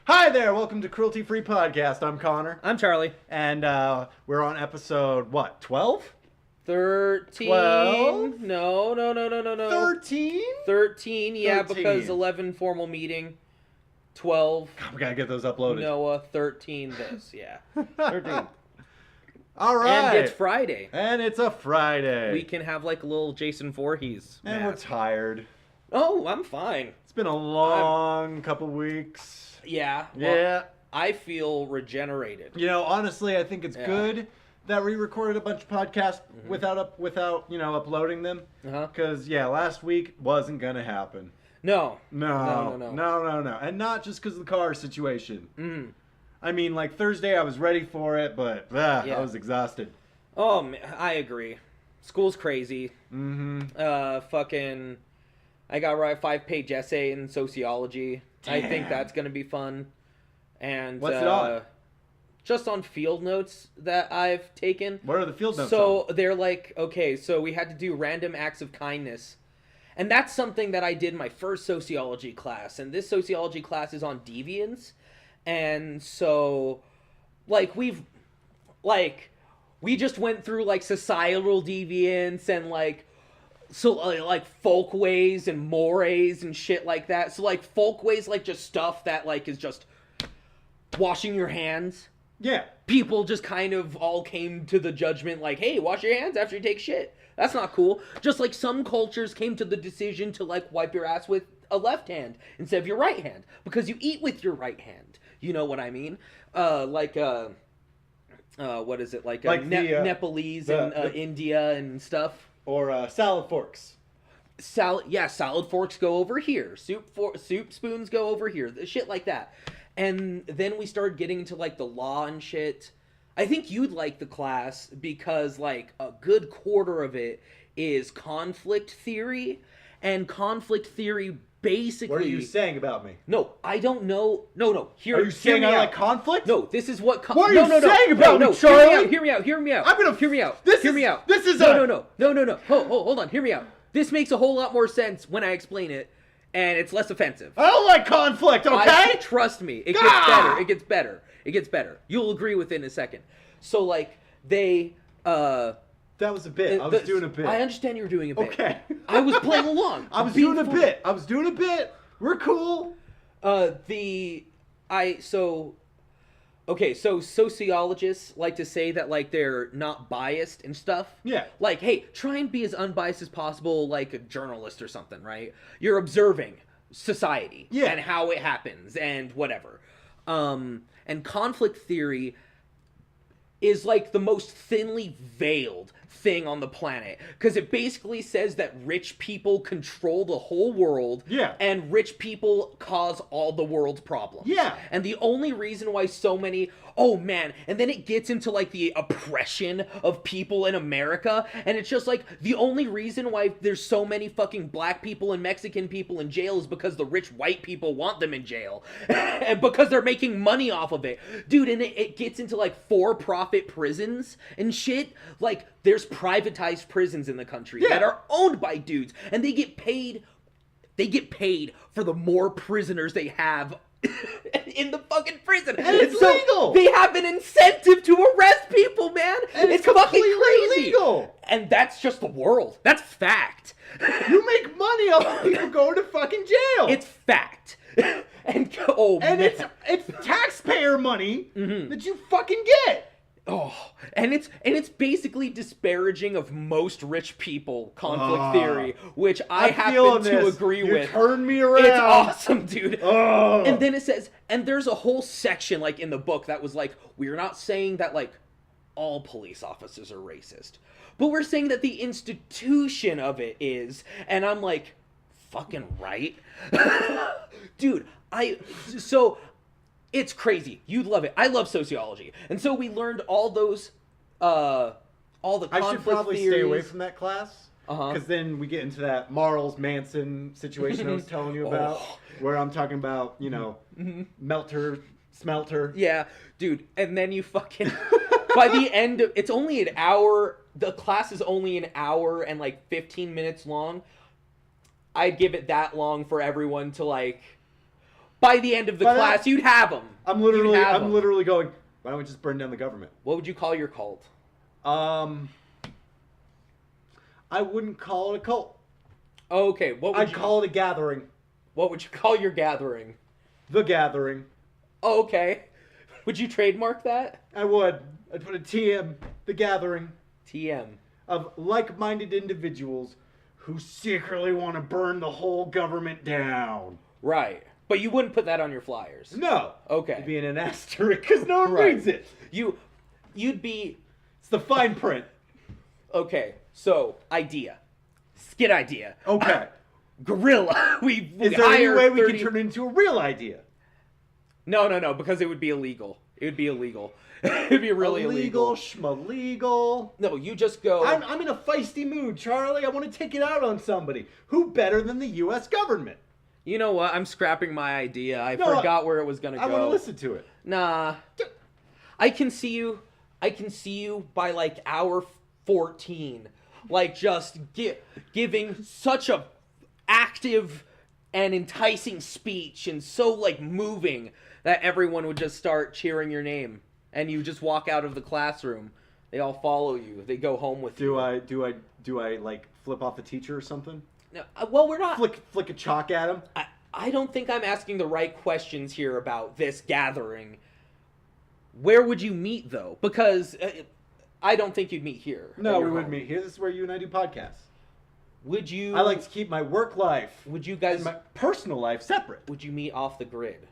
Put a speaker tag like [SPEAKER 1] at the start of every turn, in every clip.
[SPEAKER 1] Hi there, welcome to CrueltyFree Podcast. I'm Connor.
[SPEAKER 2] I'm Charlie.
[SPEAKER 1] And we're on episode, 12?
[SPEAKER 2] 13.
[SPEAKER 1] 12?
[SPEAKER 2] No.
[SPEAKER 1] 13?
[SPEAKER 2] 13, yeah,
[SPEAKER 1] 13.
[SPEAKER 2] because 11 formal meeting. 12.
[SPEAKER 1] God, we gotta get those uploaded.
[SPEAKER 2] Noah, 13 this, yeah. 13.
[SPEAKER 1] All right.
[SPEAKER 2] And it's Friday.
[SPEAKER 1] And it's a Friday.
[SPEAKER 2] We can have like a little Jason Voorhees
[SPEAKER 1] And
[SPEAKER 2] mask.
[SPEAKER 1] we're tired.
[SPEAKER 2] Oh, I'm fine.
[SPEAKER 1] It's been a long couple weeks.
[SPEAKER 2] Yeah.
[SPEAKER 1] Yeah.
[SPEAKER 2] Well, I feel regenerated.
[SPEAKER 1] You know, honestly, I think it's good that we recorded a bunch of podcasts without uploading them. Because, last week wasn't going to happen.
[SPEAKER 2] No.
[SPEAKER 1] No. And not just because of the car situation. Mm. I mean, like, Thursday I was ready for it, but I was exhausted.
[SPEAKER 2] Oh, man, I agree. School's crazy.
[SPEAKER 1] Mm-hmm.
[SPEAKER 2] I got to write a 5-page essay in sociology.
[SPEAKER 1] Damn.
[SPEAKER 2] I think that's going to be fun. And
[SPEAKER 1] what's it on?
[SPEAKER 2] Just on field notes that I've taken.
[SPEAKER 1] What are the field notes
[SPEAKER 2] So
[SPEAKER 1] on?
[SPEAKER 2] they're like, okay, so we had to do random acts of kindness. And that's something that I did in my first sociology class. And this sociology class is on deviance. And so, we just went through, societal deviance and, folkways and mores and shit like that. So, folkways, just stuff that, is just washing your hands.
[SPEAKER 1] Yeah.
[SPEAKER 2] People just kind of all came to the judgment, hey, wash your hands after you take shit. That's not cool. Just some cultures came to the decision to, wipe your ass with a left hand instead of your right hand. Because you eat with your right hand. You know what I mean? What is it? Nepalese and India and stuff.
[SPEAKER 1] Or salad forks.
[SPEAKER 2] Salad forks go over here. Soup spoons go over here. Shit like that. And then we started getting into, the law and shit. I think you'd like the class because, a good quarter of it is conflict theory. And conflict theory basically...
[SPEAKER 1] What are you saying about me?
[SPEAKER 2] No, I don't know. No.
[SPEAKER 1] Are you saying I like conflict?
[SPEAKER 2] No, this is what...
[SPEAKER 1] What are you saying about me, Charlie?
[SPEAKER 2] Hear me out.
[SPEAKER 1] I'm gonna...
[SPEAKER 2] Hear me out.
[SPEAKER 1] This
[SPEAKER 2] hear
[SPEAKER 1] is...
[SPEAKER 2] me out.
[SPEAKER 1] This is
[SPEAKER 2] No. Hold on. Hear me out. This makes a whole lot more sense when I explain it, and it's less offensive.
[SPEAKER 1] I don't like conflict, okay?
[SPEAKER 2] Trust me. It gets better. It gets better. You'll agree with it in a second. So, they...
[SPEAKER 1] That was a bit. I was doing a bit.
[SPEAKER 2] I understand you were doing a bit.
[SPEAKER 1] Okay.
[SPEAKER 2] I was playing along.
[SPEAKER 1] I was doing a bit. We're cool.
[SPEAKER 2] So sociologists like to say that, they're not biased and stuff.
[SPEAKER 1] Yeah.
[SPEAKER 2] Hey, try and be as unbiased as possible, like a journalist or something, right? You're observing society and how it happens and whatever. And conflict theory is the most thinly veiled thing on the planet, because it basically says that rich people control the whole world, and rich people cause all the world's problems. And the only reason why so many... Oh, man. And then it gets into, the oppression of people in America. And it's just, the only reason why there's so many fucking black people and Mexican people in jail is because the rich white people want them in jail. And because they're making money off of it. Dude, and it gets into, for-profit prisons and shit. There's privatized prisons in the country that are owned by dudes. And they get paid for the more prisoners they have in the fucking prison. And it's legal. They have an incentive to arrest people, man.
[SPEAKER 1] And
[SPEAKER 2] it's fucking crazy.
[SPEAKER 1] Legal.
[SPEAKER 2] And that's just the world. That's fact.
[SPEAKER 1] You make money off people going to fucking jail.
[SPEAKER 2] It's fact. And
[SPEAKER 1] it's taxpayer money that you fucking get.
[SPEAKER 2] Oh, and it's basically disparaging of most rich people, conflict theory, which I happen to agree with.
[SPEAKER 1] You turned me around.
[SPEAKER 2] It's awesome, dude. And then it says, and there's a whole section in the book that was we're not saying that all police officers are racist, but we're saying that the institution of it is, and I'm fucking right, dude. It's crazy. You'd love it. I love sociology. And so we learned all those, all the conflict theories. I should probably
[SPEAKER 1] stay away from that class. Because then we get into that Marles Manson situation I was telling you about. Where I'm talking about, smelter.
[SPEAKER 2] Yeah, dude. And then you fucking... by the end of... It's only an hour. The class is only an hour and 15 minutes long. I'd give it that long for everyone to by the end of the class, you'd have them.
[SPEAKER 1] I'm literally going, why don't we just burn down the government?
[SPEAKER 2] What would you call your cult?
[SPEAKER 1] I wouldn't call it a cult.
[SPEAKER 2] Okay,
[SPEAKER 1] I'd call it a gathering.
[SPEAKER 2] What would you call your gathering?
[SPEAKER 1] The Gathering.
[SPEAKER 2] Oh, okay. Would you trademark that?
[SPEAKER 1] I would. I'd put a TM. The Gathering.
[SPEAKER 2] TM.
[SPEAKER 1] Of like-minded individuals who secretly want to burn the whole government down.
[SPEAKER 2] Right. But you wouldn't put that on your flyers.
[SPEAKER 1] No.
[SPEAKER 2] Okay.
[SPEAKER 1] It'd be in an asterisk because no one reads it.
[SPEAKER 2] You'd be...
[SPEAKER 1] It's the fine print.
[SPEAKER 2] Okay. So, idea. Skit idea.
[SPEAKER 1] Okay.
[SPEAKER 2] Guerrilla. We
[SPEAKER 1] Is there any way we can turn it into a real idea?
[SPEAKER 2] No, because it would be illegal. It would be illegal. It would be really illegal.
[SPEAKER 1] Schmalegal.
[SPEAKER 2] No, you just go...
[SPEAKER 1] I'm in a feisty mood, Charlie. I want to take it out on somebody. Who better than the U.S. government?
[SPEAKER 2] You know what? I'm scrapping my idea. I forgot where it was going to go.
[SPEAKER 1] I want to listen to it.
[SPEAKER 2] Nah. I can see you by like hour 14. Like just giving such a active and enticing speech and so like moving that everyone would just start cheering your name. And you just walk out of the classroom. They all follow you. They go home with you.
[SPEAKER 1] Do I like flip off a teacher or something?
[SPEAKER 2] No, well, we're not...
[SPEAKER 1] Flick a chalk at him?
[SPEAKER 2] I don't think I'm asking the right questions here about this gathering. Where would you meet, though? Because I don't think you'd meet here.
[SPEAKER 1] No, we wouldn't meet here. This is where you and I do podcasts.
[SPEAKER 2] Would you...
[SPEAKER 1] I like to keep my work life
[SPEAKER 2] would you guys...
[SPEAKER 1] and my personal life separate.
[SPEAKER 2] Would you meet off the grid?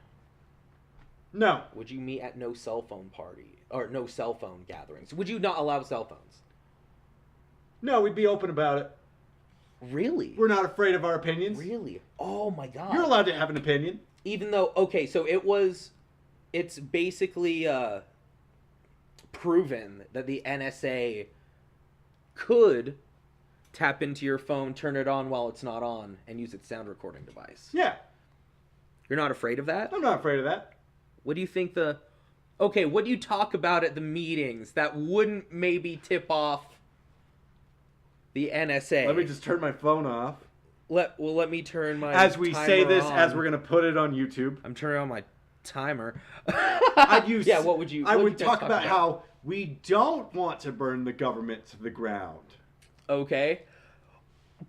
[SPEAKER 1] No.
[SPEAKER 2] Would you meet at no cell phone party? Or no cell phone gatherings? Would you not allow cell phones?
[SPEAKER 1] No, we'd be open about it.
[SPEAKER 2] Really?
[SPEAKER 1] We're not afraid of our opinions.
[SPEAKER 2] Really? Oh my god.
[SPEAKER 1] You're allowed to have an opinion.
[SPEAKER 2] Even though, okay, so it's basically proven that the NSA could tap into your phone, turn it on while it's not on, and use its sound recording device.
[SPEAKER 1] Yeah.
[SPEAKER 2] You're not afraid of that?
[SPEAKER 1] I'm not afraid of that.
[SPEAKER 2] What do you think okay, what do you talk about at the meetings that wouldn't maybe tip off the NSA?
[SPEAKER 1] Let me just turn my phone off.
[SPEAKER 2] Let me turn my
[SPEAKER 1] As we
[SPEAKER 2] timer
[SPEAKER 1] say this,
[SPEAKER 2] on.
[SPEAKER 1] as we're going to put it on YouTube.
[SPEAKER 2] I'm turning on my timer.
[SPEAKER 1] Yeah,
[SPEAKER 2] what would you...
[SPEAKER 1] I would talk about how we don't want to burn the government to the ground.
[SPEAKER 2] Okay.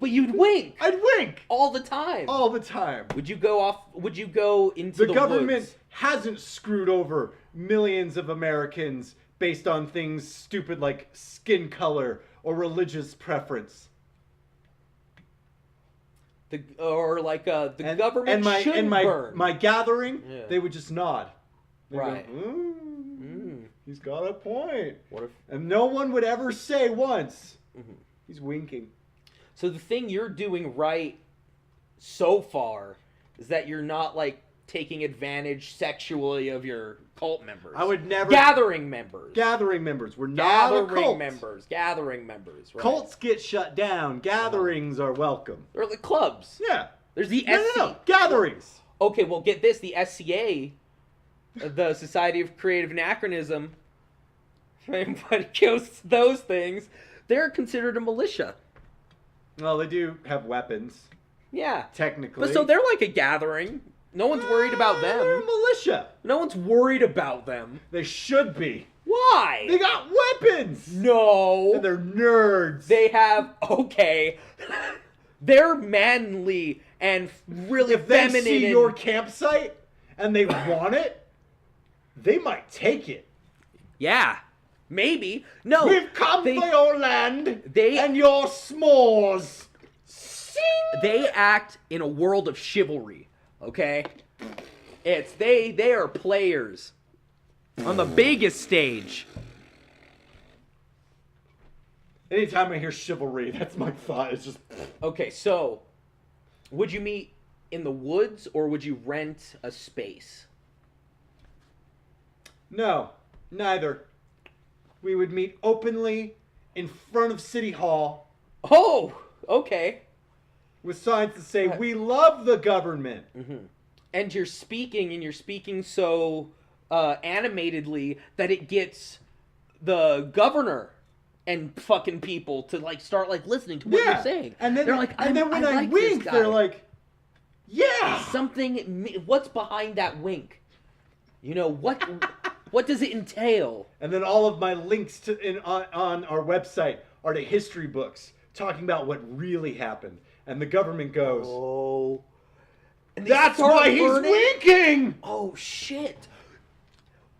[SPEAKER 2] But you'd wink.
[SPEAKER 1] I'd wink.
[SPEAKER 2] All the time.
[SPEAKER 1] All the time.
[SPEAKER 2] Would you go into the
[SPEAKER 1] government
[SPEAKER 2] woods?
[SPEAKER 1] Hasn't screwed over millions of Americans based on things stupid like skin color or religious preference.
[SPEAKER 2] The government should burn.
[SPEAKER 1] My gathering, they would just nod. They'd
[SPEAKER 2] right.
[SPEAKER 1] Go, he's got a point.
[SPEAKER 2] What if?
[SPEAKER 1] And no one would ever say once. Mm-hmm. He's winking.
[SPEAKER 2] So the thing you're doing right so far is that you're not like taking advantage sexually of your cult members.
[SPEAKER 1] I would never.
[SPEAKER 2] Gathering members.
[SPEAKER 1] We're not a cult.
[SPEAKER 2] Gathering members. Right?
[SPEAKER 1] Cults get shut down. Gatherings are welcome.
[SPEAKER 2] Or like clubs.
[SPEAKER 1] Yeah.
[SPEAKER 2] There's the
[SPEAKER 1] No. Gatherings.
[SPEAKER 2] Okay, well get this. The SCA, the Society of Creative Anachronism, if anybody goes to those things, they're considered a militia.
[SPEAKER 1] Well, they do have weapons.
[SPEAKER 2] Yeah.
[SPEAKER 1] Technically.
[SPEAKER 2] But so they're like a gathering. No one's worried about them.
[SPEAKER 1] They're a militia.
[SPEAKER 2] No one's worried about them.
[SPEAKER 1] They should be.
[SPEAKER 2] Why?
[SPEAKER 1] They got weapons.
[SPEAKER 2] No.
[SPEAKER 1] And they're nerds.
[SPEAKER 2] They have, okay. They're manly and really
[SPEAKER 1] if they
[SPEAKER 2] feminine.
[SPEAKER 1] see your campsite and they want it, they might take it.
[SPEAKER 2] Yeah. Maybe. No.
[SPEAKER 1] We've come for your land and your s'mores.
[SPEAKER 2] They act in a world of chivalry, okay? They are players on the biggest stage.
[SPEAKER 1] Anytime I hear chivalry, that's my thought. It's just...
[SPEAKER 2] Okay, so would you meet in the woods or would you rent a space?
[SPEAKER 1] No, neither. We would meet openly in front of City Hall.
[SPEAKER 2] Oh, okay.
[SPEAKER 1] With signs that say, we love the government.
[SPEAKER 2] Mm-hmm. And you're speaking so animatedly that it gets the governor and fucking people to like start like listening to what you're saying.
[SPEAKER 1] And then
[SPEAKER 2] they're like,
[SPEAKER 1] and then when I
[SPEAKER 2] like
[SPEAKER 1] wink, they're like, Yeah!
[SPEAKER 2] What's behind that wink? You know, what does it entail?
[SPEAKER 1] And then all of my links on our website are to history books talking about what really happened. And the government goes,
[SPEAKER 2] Oh. And
[SPEAKER 1] that's why he's winking!
[SPEAKER 2] Oh, shit.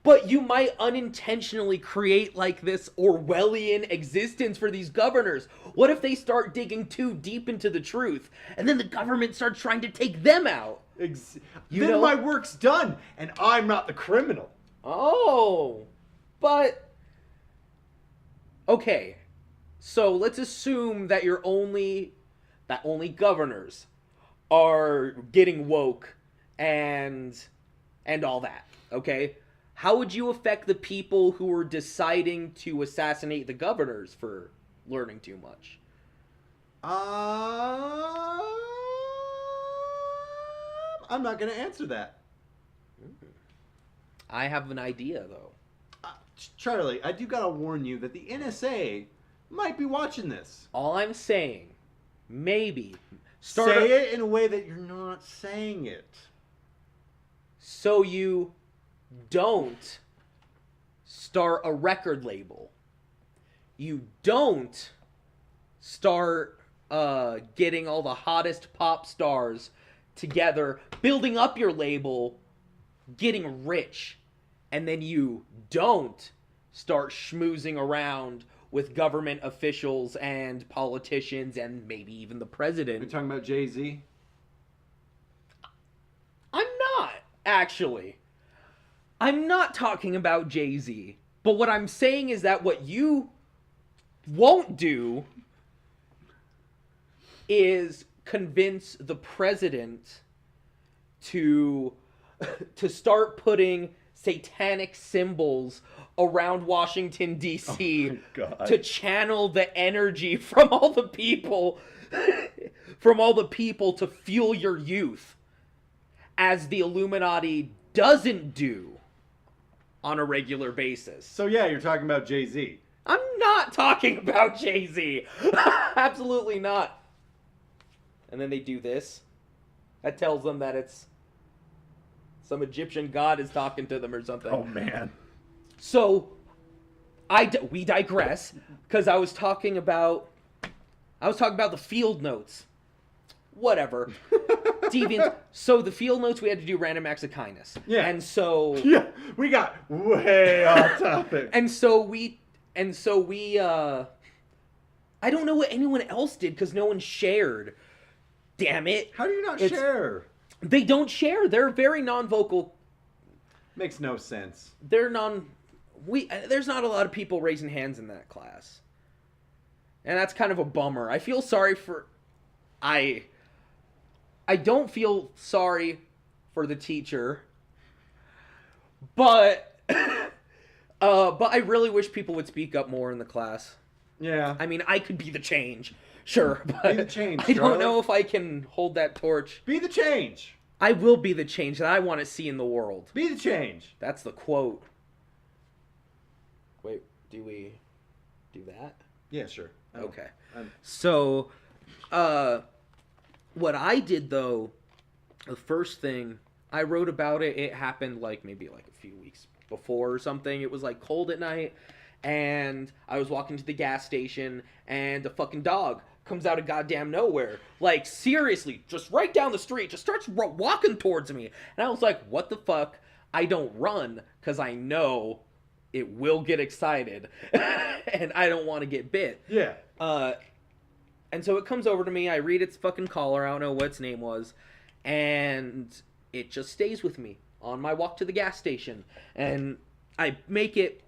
[SPEAKER 2] But you might unintentionally create like this Orwellian existence for these governors. What if they start digging too deep into the truth, and then the government starts trying to take them out?
[SPEAKER 1] Then my work's done, and I'm not the criminal.
[SPEAKER 2] Oh, but... Okay, so let's assume that only governors are getting woke and all that, okay? How would you affect the people who were deciding to assassinate the governors for learning too much?
[SPEAKER 1] I'm not going to answer that.
[SPEAKER 2] I have an idea, though.
[SPEAKER 1] Charlie, I do got to warn you that the NSA might be watching this.
[SPEAKER 2] All I'm saying, maybe...
[SPEAKER 1] Say it in a way that you're not saying it.
[SPEAKER 2] So you don't start a record label. You don't start getting all the hottest pop stars together, building up your label, getting rich. And then you don't start schmoozing around with government officials and politicians and maybe even the president.
[SPEAKER 1] You're talking about Jay-Z?
[SPEAKER 2] I'm not, actually. I'm not talking about Jay-Z. But what I'm saying is that what you won't do is convince the president to start putting satanic symbols around Washington, D.C. To channel the energy from all the people to fuel your youth, as the Illuminati doesn't do on a regular basis.
[SPEAKER 1] So yeah, you're talking about Jay-Z.
[SPEAKER 2] I'm not talking about Jay-Z. Absolutely not. And then they do this. That tells them that it's some Egyptian god is talking to them or something.
[SPEAKER 1] Oh, man.
[SPEAKER 2] So, we digress, because I was talking about the field notes. Whatever. Deviant. So the field notes, we had to do random acts of kindness.
[SPEAKER 1] Yeah.
[SPEAKER 2] And so...
[SPEAKER 1] Yeah, we got way off topic.
[SPEAKER 2] And so we I don't know what anyone else did, because no one shared. Damn it.
[SPEAKER 1] How do you not share?
[SPEAKER 2] They don't share. They're very non-vocal.
[SPEAKER 1] Makes no sense.
[SPEAKER 2] There's not a lot of people raising hands in that class. And that's kind of a bummer. I feel sorry for... I don't feel sorry for the teacher. But... but I really wish people would speak up more in the class.
[SPEAKER 1] Yeah.
[SPEAKER 2] I mean, I could be the change. Sure, but
[SPEAKER 1] be the change,
[SPEAKER 2] I don't know if I can hold that torch.
[SPEAKER 1] Be the change.
[SPEAKER 2] I will be the change that I want to see in the world.
[SPEAKER 1] Be the change.
[SPEAKER 2] That's the quote. Wait, do we do that?
[SPEAKER 1] Yeah, sure.
[SPEAKER 2] Okay. So, what I did, though, the first thing, I wrote about it. It happened maybe a few weeks before or something. It was cold at night, and I was walking to the gas station, and a fucking dog comes out of goddamn nowhere. Seriously, just right down the street, just starts walking towards me. And I was like, what the fuck? I don't run, because I know it will get excited, and I don't want to get bit.
[SPEAKER 1] Yeah.
[SPEAKER 2] And so it comes over to me, I read its fucking collar, I don't know what its name was, and it just stays with me on my walk to the gas station. And I make it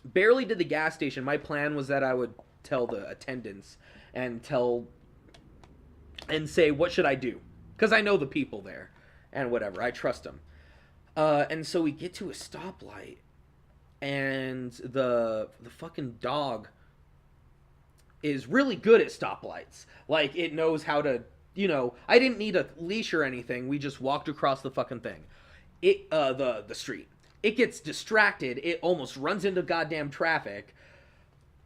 [SPEAKER 2] barely to the gas station. My plan was that I would tell the attendants and say, what should I do? Because I know the people there, and whatever, I trust them. And so we get to a stoplight, and the fucking dog is really good at stoplights. It knows how to, I didn't need a leash or anything. We just walked across the fucking thing. The street. It gets distracted. It almost runs into goddamn traffic.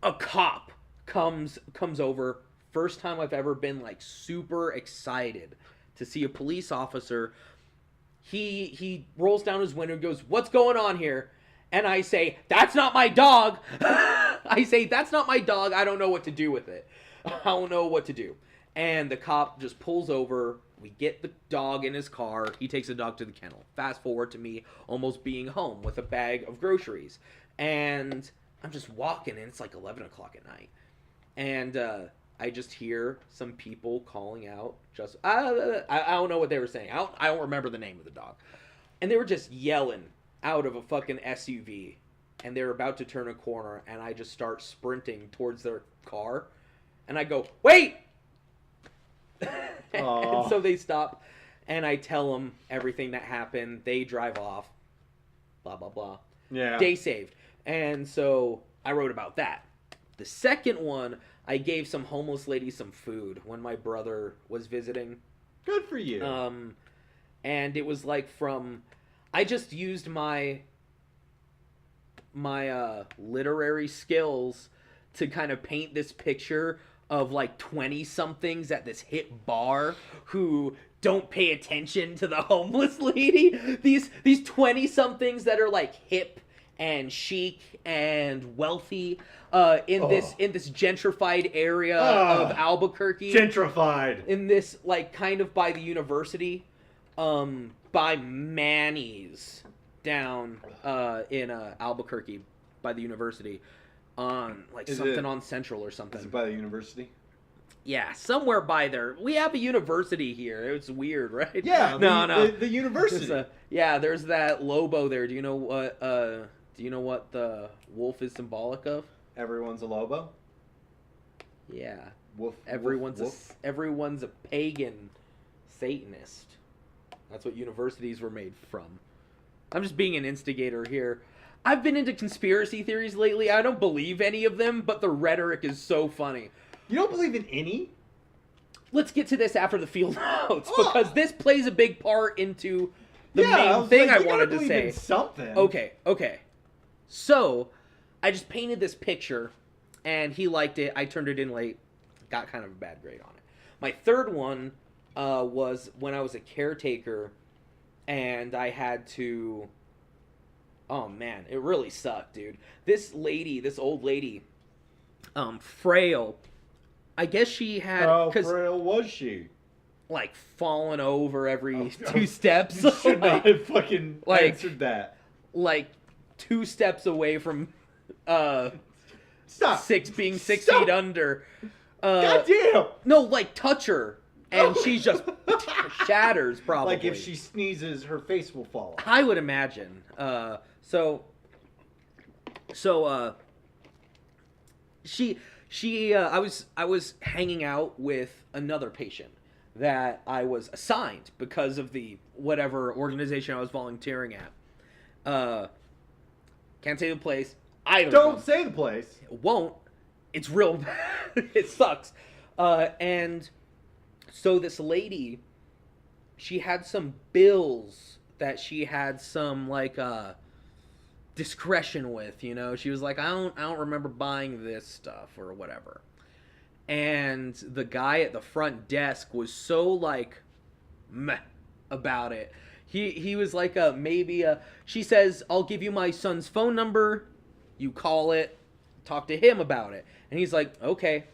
[SPEAKER 2] A cop comes over. First time I've ever been super excited to see a police officer. He rolls down his window and goes, "What's going on here?" And I say, "That's not my dog." I say, "That's not my dog. I don't know what to do with it. I don't know what to do." And the cop just pulls over. We get the dog in his car. He takes the dog to the kennel. Fast forward to me almost being home with a bag of groceries. And I'm just walking, and it's like 11 o'clock at night. And I just hear some people calling out. I don't know what they were saying. I don't remember the name of the dog. And they were just yelling out of a fucking SUV. And they were about to turn a corner, and I just start sprinting towards their car. And I go, "Wait!" And so they stop, and I tell them everything that happened. They drive off. Blah, blah, blah.
[SPEAKER 1] Yeah.
[SPEAKER 2] Day saved. And so I wrote about that. The second one, I gave some homeless lady some food when my brother was visiting.
[SPEAKER 1] Good for you.
[SPEAKER 2] And it was like I just used my literary skills to kind of paint this picture of like 20-somethings at this hip bar who don't pay attention to the homeless lady. These 20-somethings that are like hip and chic and wealthy in this gentrified area of Albuquerque.
[SPEAKER 1] Gentrified.
[SPEAKER 2] In this like kind of by the university, by Manny's down in Albuquerque by the university. On like on Central or something.
[SPEAKER 1] Is it by the university?
[SPEAKER 2] Yeah, somewhere by there. We have a university here. It's weird, right?
[SPEAKER 1] Yeah,
[SPEAKER 2] no.
[SPEAKER 1] The university.
[SPEAKER 2] There's that Lobo there. Do you know what the wolf is symbolic of?
[SPEAKER 1] Everyone's a Lobo?
[SPEAKER 2] Yeah.
[SPEAKER 1] Wolf.
[SPEAKER 2] Everyone's a pagan Satanist. That's what universities were made from. I'm just being an instigator here. I've been into conspiracy theories lately. I don't believe any of them, but the rhetoric is so funny.
[SPEAKER 1] You don't believe in any?
[SPEAKER 2] Let's get to this after the field notes, because this plays a big part into the main thing I wanted to say.
[SPEAKER 1] In something.
[SPEAKER 2] Okay. So, I just painted this picture, and he liked it. I turned it in late. Got kind of a bad grade on it. My third one was when I was a caretaker, and I had to... Oh, man, it really sucked, dude. This old lady, frail, I guess she had...
[SPEAKER 1] How frail was she?
[SPEAKER 2] Like, falling over every 2 steps.
[SPEAKER 1] You should not have fucking answered that.
[SPEAKER 2] Like, 2 steps away from
[SPEAKER 1] Stop.
[SPEAKER 2] being 6 feet under.
[SPEAKER 1] God damn!
[SPEAKER 2] No, like, touch her, and she just shatters, probably.
[SPEAKER 1] Like, if she sneezes, her face will fall off.
[SPEAKER 2] I would imagine. So I was hanging out with another patient that I was assigned because of the whatever organization I was volunteering at. Can't say the place.
[SPEAKER 1] Don't say the place.
[SPEAKER 2] It won't. It's real bad. It sucks. And so this lady, she had some bills that she had some like discretion with, you know. She was like, I don't remember buying this stuff or whatever. And the guy at the front desk was so like meh about it. He was like she says, I'll give you my son's phone number, you call it, talk to him about it. And he's like, okay.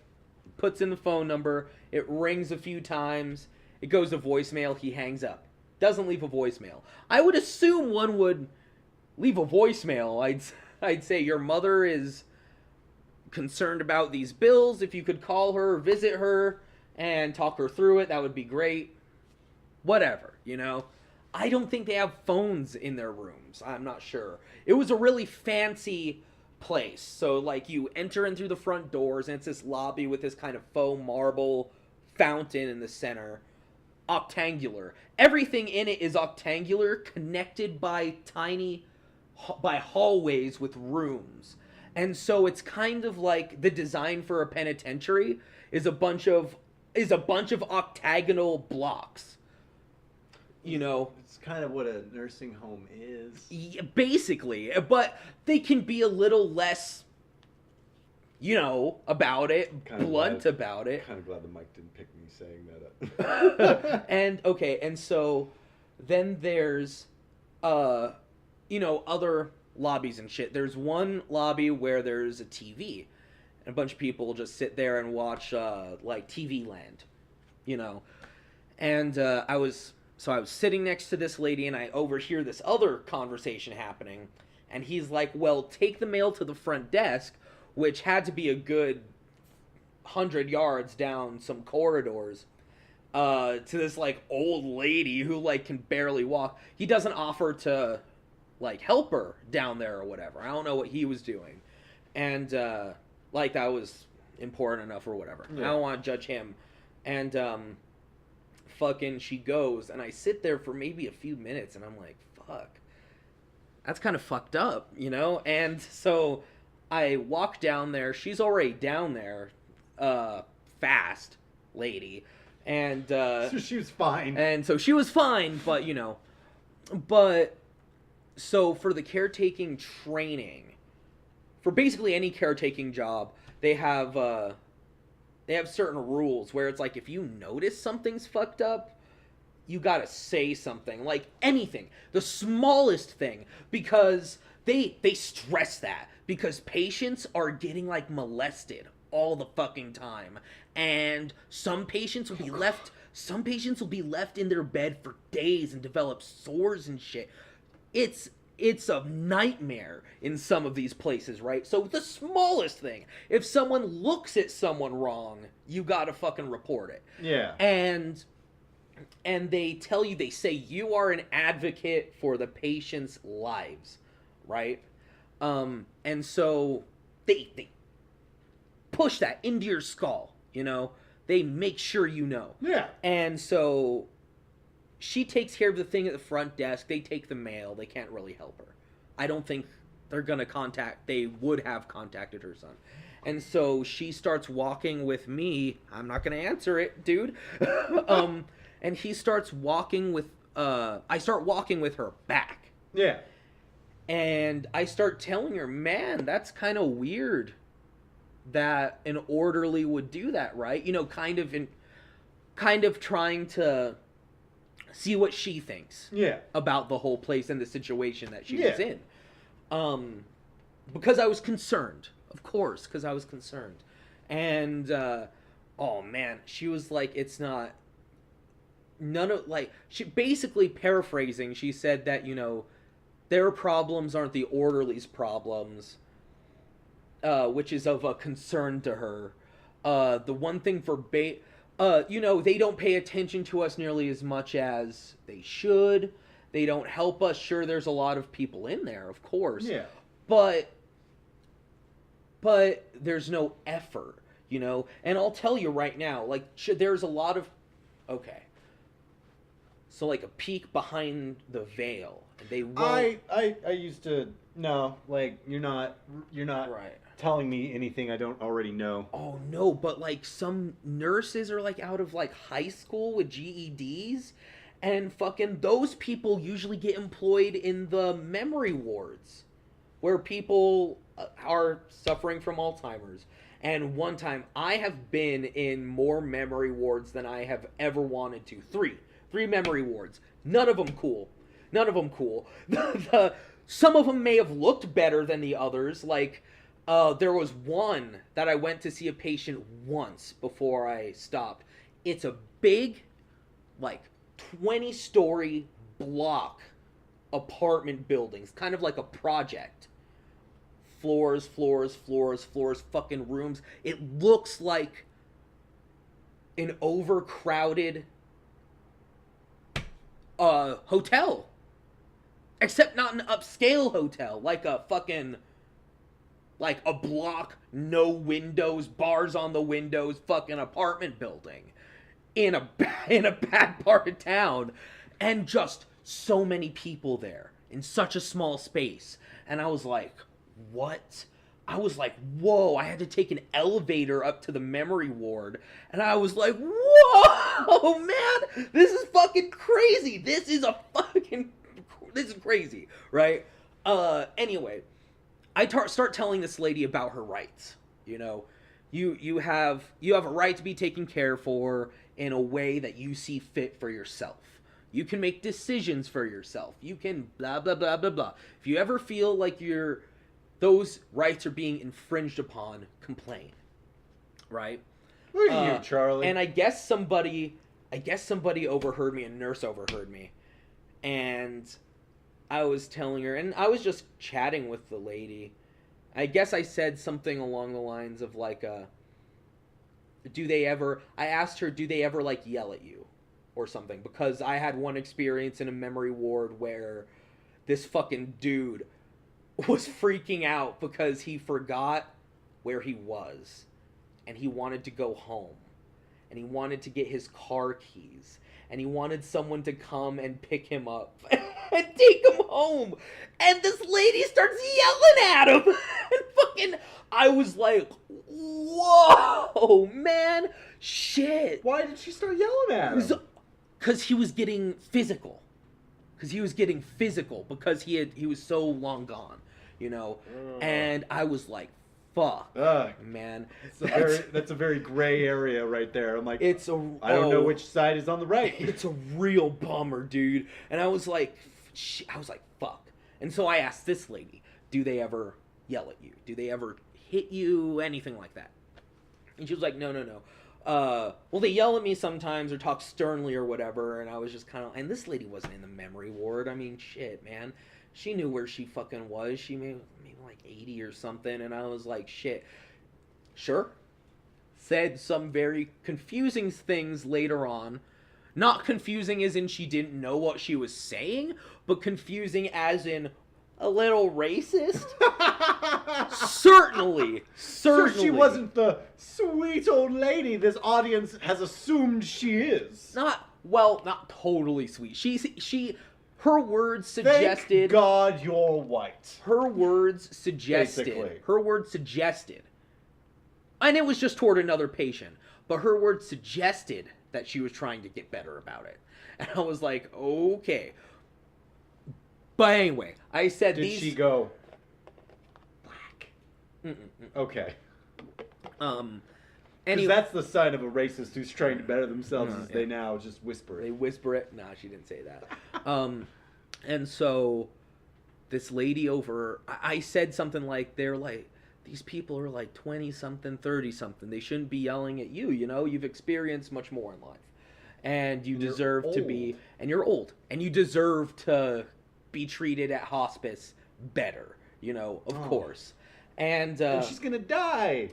[SPEAKER 2] Puts in the phone number, it rings a few times, it goes to voicemail, he hangs up. Doesn't leave a voicemail. I would assume one would leave a voicemail. I'd say your mother is concerned about these bills. If you could call her or visit her and talk her through it, that would be great. Whatever, you know. I don't think they have phones in their rooms. I'm not sure. It was a really fancy place. So, like, you enter in through the front doors, and it's this lobby with this kind of faux marble fountain in the center. Octangular. Everything in it is octangular, connected by hallways with rooms. And so it's kind of like the design for a penitentiary is a bunch of octagonal blocks. You know,
[SPEAKER 1] it's kind of what a nursing home is.
[SPEAKER 2] Yeah, basically, but they can be a little less about it, blunt about it.
[SPEAKER 1] Kind of glad the mic didn't pick me saying that.
[SPEAKER 2] And so then there's, other lobbies and shit. There's one lobby where there's a TV, and a bunch of people just sit there and watch, like, TV Land, And I was sitting next to this lady, and I overhear this other conversation happening, and he's like, well, take the mail to the front desk, which had to be a good 100 yards down some corridors, to this, like, old lady who, like, can barely walk. He doesn't offer to, like, help her down there or whatever. I don't know what he was doing. And, like, that was important enough or whatever. Yeah. I don't want to judge him. And, fucking she goes, and I sit there for maybe a few minutes, and I'm like, fuck. That's kind of fucked up, And so I walk down there. She's already down there, fast lady. And,
[SPEAKER 1] so she was fine.
[SPEAKER 2] And so she was fine, but, But, so for the caretaking training, for basically any caretaking job, they have certain rules where it's like, if you notice something's fucked up, you gotta say something, like anything, the smallest thing, because they stress that, because patients are getting, like, molested all the fucking time, and some patients will be left in their bed for days and develop sores and shit. It's a nightmare in some of these places, right? So the smallest thing, if someone looks at someone wrong, you gotta fucking report it.
[SPEAKER 1] Yeah.
[SPEAKER 2] And they tell you, they say you are an advocate for the patient's lives, right? And so they push that into your skull, They make sure you know.
[SPEAKER 1] Yeah.
[SPEAKER 2] And so she takes care of the thing at the front desk. They take the mail. They can't really help her. I don't think they would have contacted her son. And so she starts walking with me. I'm not going to answer it, dude. And he starts walking with, I start walking with her back.
[SPEAKER 1] Yeah.
[SPEAKER 2] And I start telling her, man, that's kind of weird that an orderly would do that, right? Kind of trying to see what she thinks about the whole place and the situation that she was in. Because I was concerned. Of course, because I was concerned. And, oh man, she was like, she basically, paraphrasing, she said that, their problems aren't the orderly's problems, which is of a concern to her. The one thing for they don't pay attention to us nearly as much as they should. They don't help us. Sure, there's a lot of people in there, of course.
[SPEAKER 1] Yeah.
[SPEAKER 2] But there's no effort, And I'll tell you right now, like, there's a lot of... Okay. So, like, a peek behind the veil. They won't...
[SPEAKER 1] I used to... No, like, you're not
[SPEAKER 2] right.
[SPEAKER 1] telling me anything I don't already know.
[SPEAKER 2] Oh, no, but, like, some nurses are, like, out of, like, high school with GEDs, and fucking those people usually get employed in the memory wards, where people are suffering from Alzheimer's. And one time, I have been in more memory wards than I have ever wanted to. Three memory wards. None of them cool. Some of them may have looked better than the others. Like, there was one that I went to see a patient once before I stopped. It's a big, like, 20-story block apartment buildings. Kind of like a project. Floors, fucking rooms. It looks like an overcrowded hotel. Except not an upscale hotel. Like a fucking... Like a block, no windows, bars on the windows, fucking apartment building. In a bad part of town. And just so many people there. In such a small space. And I was like... What? I was like, whoa, I had to take an elevator up to the memory ward, and I was like, whoa, man, this is fucking crazy. This is crazy, right? Anyway, I start telling this lady about her rights, You know, you have a right to be taken care for in a way that you see fit for yourself. You can make decisions for yourself. You can blah blah blah blah blah. If you ever feel like those rights are being infringed upon, complain. Right?
[SPEAKER 1] Look at you, Charlie.
[SPEAKER 2] And I guess somebody overheard me, a nurse overheard me. And I was telling her, and I was just chatting with the lady. I guess I said something along the lines of like, I asked her, do they ever like yell at you or something? Because I had one experience in a memory ward where this fucking dude was freaking out because he forgot where he was and he wanted to go home and he wanted to get his car keys and he wanted someone to come and pick him up and take him home. And this lady starts yelling at him. And fucking, I was like, whoa, man, shit.
[SPEAKER 1] Why did she start yelling at him?
[SPEAKER 2] Because he was getting physical. Because he was so long gone, you know. And I was like, fuck, man.
[SPEAKER 1] That's a very gray area right there. I'm like, I don't know which side is on the right.
[SPEAKER 2] It's a real bummer, dude. And I was like, fuck. And so I asked this lady, do they ever yell at you? Do they ever hit you? Anything like that? And she was like, no. Well, they yell at me sometimes or talk sternly or whatever. And I was just kind of, and this lady wasn't in the memory ward. I mean, shit, man. She knew where she fucking was. She maybe like 80 or something. And I was like, shit. Sure. Said some very confusing things later on. Not confusing as in she didn't know what she was saying, but confusing as in a little racist. Certainly.
[SPEAKER 1] So she wasn't the sweet old lady this audience has assumed she is.
[SPEAKER 2] Not totally sweet. Her words suggested...
[SPEAKER 1] Thank God you're white.
[SPEAKER 2] Her words suggested...
[SPEAKER 1] Basically.
[SPEAKER 2] Her words suggested... And it was just toward another patient. But her words suggested that she was trying to get better about it. And I was like, okay. But anyway, I said
[SPEAKER 1] Did she go... black? Okay. Because that's the sign of a racist who's trying to better themselves as they now just whisper it.
[SPEAKER 2] They whisper it. Nah, she didn't say that. And so this lady I said something like, they're like, these people are like 20-something, 30-something. They shouldn't be yelling at you, you know? You've experienced much more in life. And you deserve to be... And you're old. And you deserve to be treated at hospice better, you know, of course. And
[SPEAKER 1] she's gonna die.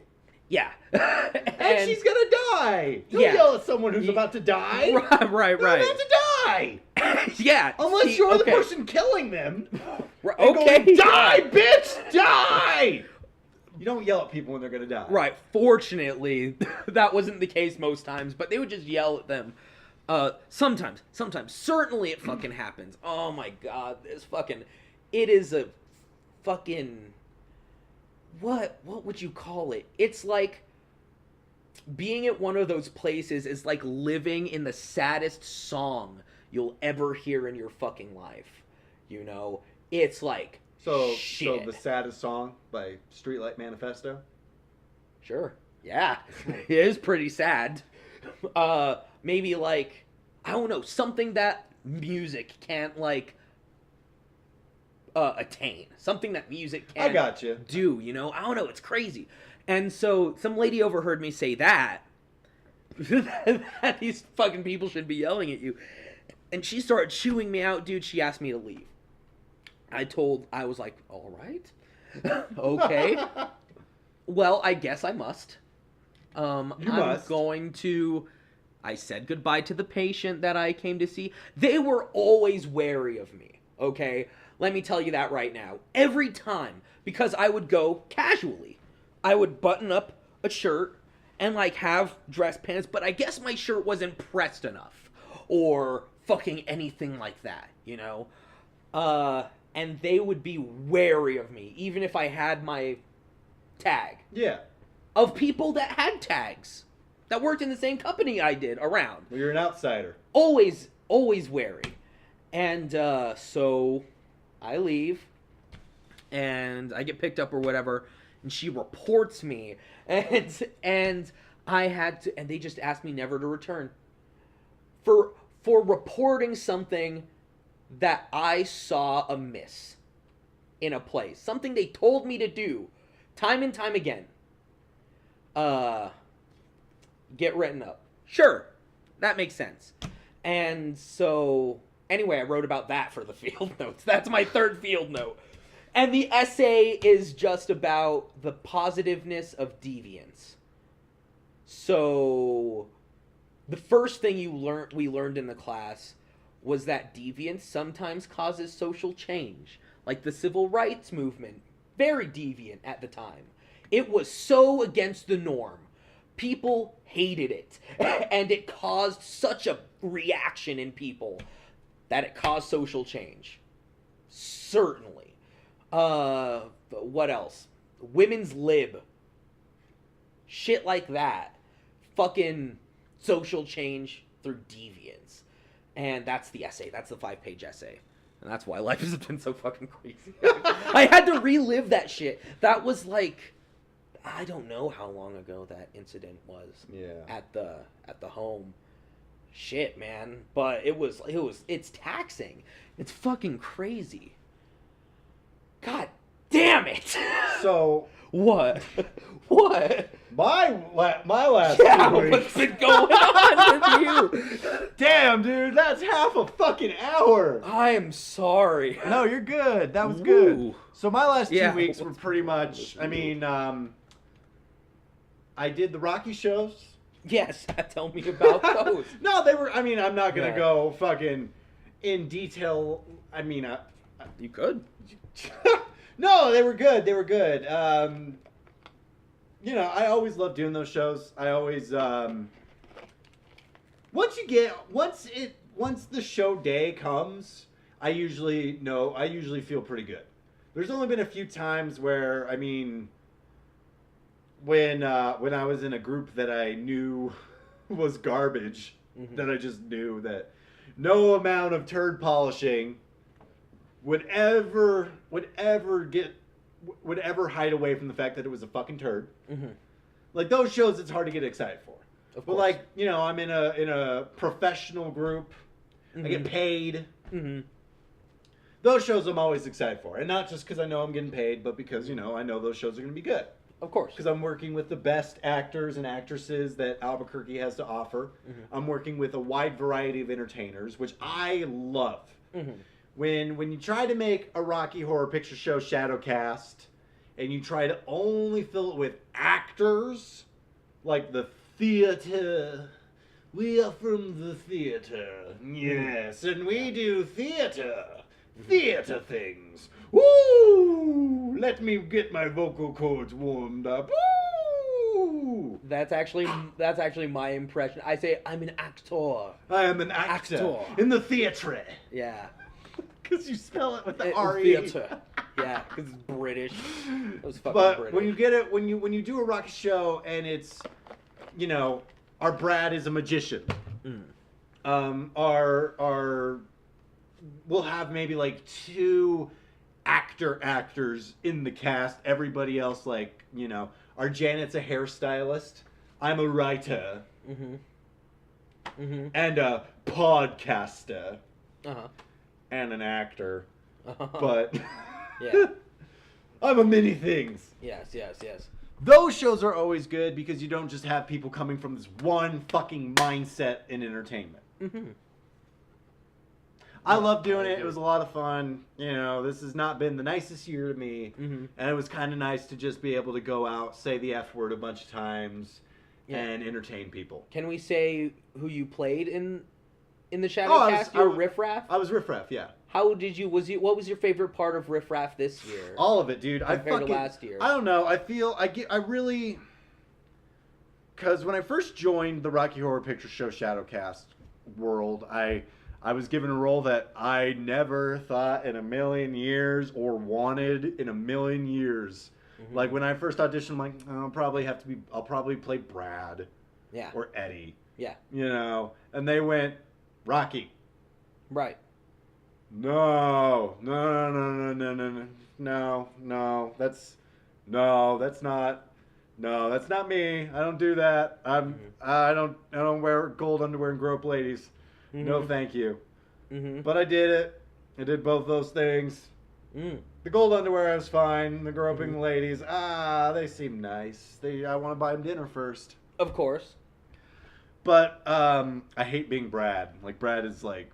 [SPEAKER 2] Yeah.
[SPEAKER 1] and she's gonna die. Don't yell at someone who's about to die.
[SPEAKER 2] Right.
[SPEAKER 1] They're about to die.
[SPEAKER 2] Yeah.
[SPEAKER 1] Unless you're the person killing them.
[SPEAKER 2] Okay.
[SPEAKER 1] Going, die, bitch! Die! You don't yell at people when they're gonna die.
[SPEAKER 2] Right. Fortunately, that wasn't the case most times, but they would just yell at them. Sometimes. Certainly it fucking happens. Oh my god, it is a fucking... What would you call it? It's like being at one of those places is like living in the saddest song you'll ever hear in your fucking life. You know? It's like shit.
[SPEAKER 1] So the saddest song by Streetlight Manifesto?
[SPEAKER 2] Sure. Yeah. It is pretty sad. Maybe like, I don't know, something that music can't like attain. Something that music can't do, you know? I don't know, it's crazy. And so some lady overheard me say that these fucking people should be yelling at you. And she started chewing me out, dude. She asked me to leave. I was like, all right. Okay. Well, I guess I must. I'm going to... I said goodbye to the patient that I came to see. They were always wary of me, okay? Let me tell you that right now. Every time. Because I would go casually. I would button up a shirt and, like, have dress pants, but I guess my shirt wasn't pressed enough. Or fucking anything like that, you know? And they would be wary of me, even if I had my tag.
[SPEAKER 1] Yeah.
[SPEAKER 2] Of people that had tags. That worked in the same company I did around.
[SPEAKER 1] Well, you're an outsider.
[SPEAKER 2] Always wary. And so I leave. And I get picked up or whatever. and she reports me, and I had to, and they just asked me never to return for reporting something that I saw amiss in a place, something they told me to do time and time again. Get written up. Sure, that makes sense. And so, anyway, I wrote about that for the field notes. That's my third field note. And the essay is just about the positiveness of deviance. So, the first thing we learned in the class was that deviance sometimes causes social change. Like the civil rights movement, very deviant at the time. It was so against the norm. People hated it. And it caused such a reaction in people that it caused social change. Certainly. What else? Women's lib. Shit like that. Fucking social change through deviance. And that's the essay. That's the 5-page essay. And that's why life has been so fucking crazy. I had to relive that shit. That was like, I don't know how long ago that incident was.
[SPEAKER 1] Yeah.
[SPEAKER 2] At the home. Shit, man. But it's taxing. It's fucking crazy. God damn it.
[SPEAKER 1] So.
[SPEAKER 2] What? What?
[SPEAKER 1] My last 2 weeks.
[SPEAKER 2] What's been going on with you?
[SPEAKER 1] Damn, dude, that's half a fucking hour.
[SPEAKER 2] I am sorry.
[SPEAKER 1] No, you're good. That was good. So my last 2 weeks were pretty much, I mean, I did the Rocky shows.
[SPEAKER 2] Yes, tell me about those.
[SPEAKER 1] No, they were, I mean, I'm not going to go fucking in detail. I mean,
[SPEAKER 2] you could.
[SPEAKER 1] No, they were good. They were good. You know, I always love doing those shows. I always, once the show day comes, I usually feel pretty good. There's only been a few times where, I mean, when I was in a group that I knew was garbage, that I just knew that no amount of turd polishing would ever hide away from the fact that it was a fucking turd. Like those shows, it's hard to get excited for. But like, you know, I'm in a professional group. I get paid. Those shows I'm always excited for, and not just because I know I'm getting paid, but because, you know, I know those shows are going to be good.
[SPEAKER 2] Of course.
[SPEAKER 1] Because I'm working with the best actors and actresses that Albuquerque has to offer. I'm working with a wide variety of entertainers, which I love. When you try to make a Rocky Horror Picture Show Shadowcast, and you try to only fill it with actors, like the theater, we are from the theater, yes, and we do theater things. Woo! Let me get my vocal cords warmed up. Woo!
[SPEAKER 2] That's actually my impression. I say I'm an actor.
[SPEAKER 1] I am an actor. In the theatre.
[SPEAKER 2] Yeah.
[SPEAKER 1] Because you spell it with the R-E.
[SPEAKER 2] Theater. Yeah, because it's British. It was fucking
[SPEAKER 1] but
[SPEAKER 2] British.
[SPEAKER 1] when you get it, when you do a Rocky show and it's, you know, our Brad is a magician. We'll have maybe like 2 actors in the cast. Everybody else, like, you know, our Janet's a hairstylist. I'm a writer. And a podcaster. And an actor. But
[SPEAKER 2] yeah.
[SPEAKER 1] I'm a many things.
[SPEAKER 2] Yes.
[SPEAKER 1] Those shows are always good because you don't just have people coming from this one fucking mindset in entertainment. I love doing it. It was a lot of fun. You know, this has not been the nicest year to me. And it was kind of nice to just be able to go out, say the F word a bunch of times, and entertain people.
[SPEAKER 2] Can we say who you played in the Shadowcast? Your Riff Raff?
[SPEAKER 1] I was Riff Raff, yeah.
[SPEAKER 2] How did you? What was your favorite part of Riff Raff this year?
[SPEAKER 1] All of it, dude.
[SPEAKER 2] Compared to last year.
[SPEAKER 1] I don't know. Because when I first joined the Rocky Horror Picture Show Shadowcast world, I was given a role that I never thought in a million years or wanted in a million years. Like when I first auditioned, I'm like, I'll probably play Brad.
[SPEAKER 2] Yeah.
[SPEAKER 1] Or Eddie.
[SPEAKER 2] Yeah.
[SPEAKER 1] You know, and they went, Rocky.
[SPEAKER 2] Right.
[SPEAKER 1] No, that's No, that's not me. I don't do that. I don't wear gold underwear and grope ladies. No, thank you. But I did it. I did both those things. The gold underwear is fine. The groping ladies, they seem nice. I want to buy them dinner first.
[SPEAKER 2] Of course.
[SPEAKER 1] But I hate being Brad. Like, Brad is like,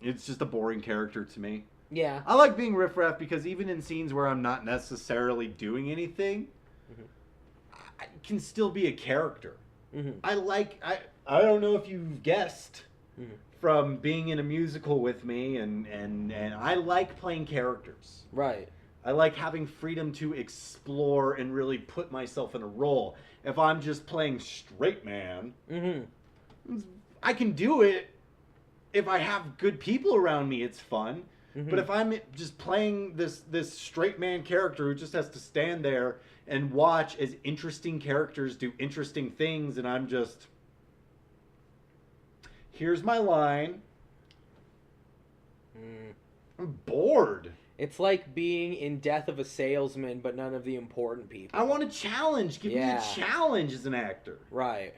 [SPEAKER 1] it's just a boring character to me.
[SPEAKER 2] Yeah.
[SPEAKER 1] I like being Riff Raff because even in scenes where I'm not necessarily doing anything, I can still be a character. I don't know if you've guessed from being in a musical with me, and I like playing characters.
[SPEAKER 2] Right.
[SPEAKER 1] I like having freedom to explore and really put myself in a role. If I'm just playing straight man, I can do it. If I have good people around me, it's fun. But if I'm just playing this straight man character who just has to stand there and watch as interesting characters do interesting things, and I'm just, here's my line. I'm bored.
[SPEAKER 2] It's like being in Death of a Salesman, but none of the important people.
[SPEAKER 1] I want a challenge. Give me a challenge as an actor.
[SPEAKER 2] Right.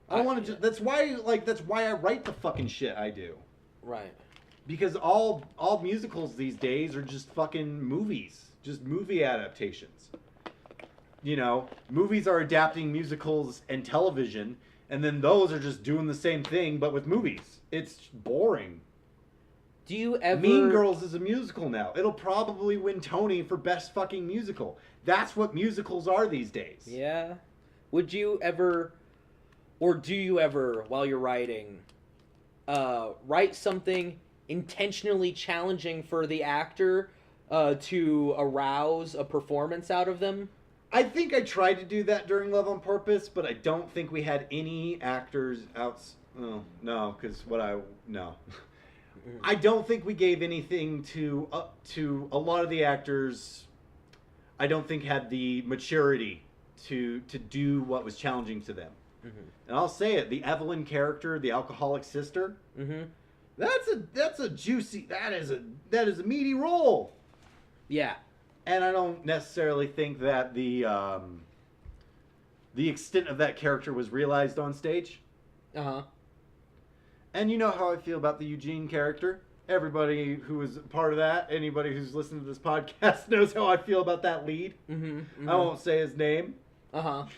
[SPEAKER 1] I want to. That's why I write the fucking shit I do.
[SPEAKER 2] Right.
[SPEAKER 1] Because all musicals these days are just fucking movies, just movie adaptations. You know, movies are adapting musicals and television, and then those are just doing the same thing but with movies. It's boring.
[SPEAKER 2] Do you ever...
[SPEAKER 1] Mean Girls is a musical now. It'll probably win Tony for best fucking musical. That's what musicals are these days.
[SPEAKER 2] Yeah. Would you ever, or do you ever, while you're writing, write something intentionally challenging for the actor to arouse a performance out of them?
[SPEAKER 1] I think I tried to do that during Love on Purpose, but I don't think we had any actors no, because no. I don't think we gave anything to a lot of the actors. I don't think had the maturity to do what was challenging to them. And I'll say it: the Evelyn character, the alcoholic sister. That's a juicy. That is a meaty role.
[SPEAKER 2] Yeah.
[SPEAKER 1] And I don't necessarily think that the extent of that character was realized on stage. And you know how I feel about the Eugene character. Everybody who was part of that, anybody who's listened to this podcast knows how I feel about that lead. I won't say his name.
[SPEAKER 2] Of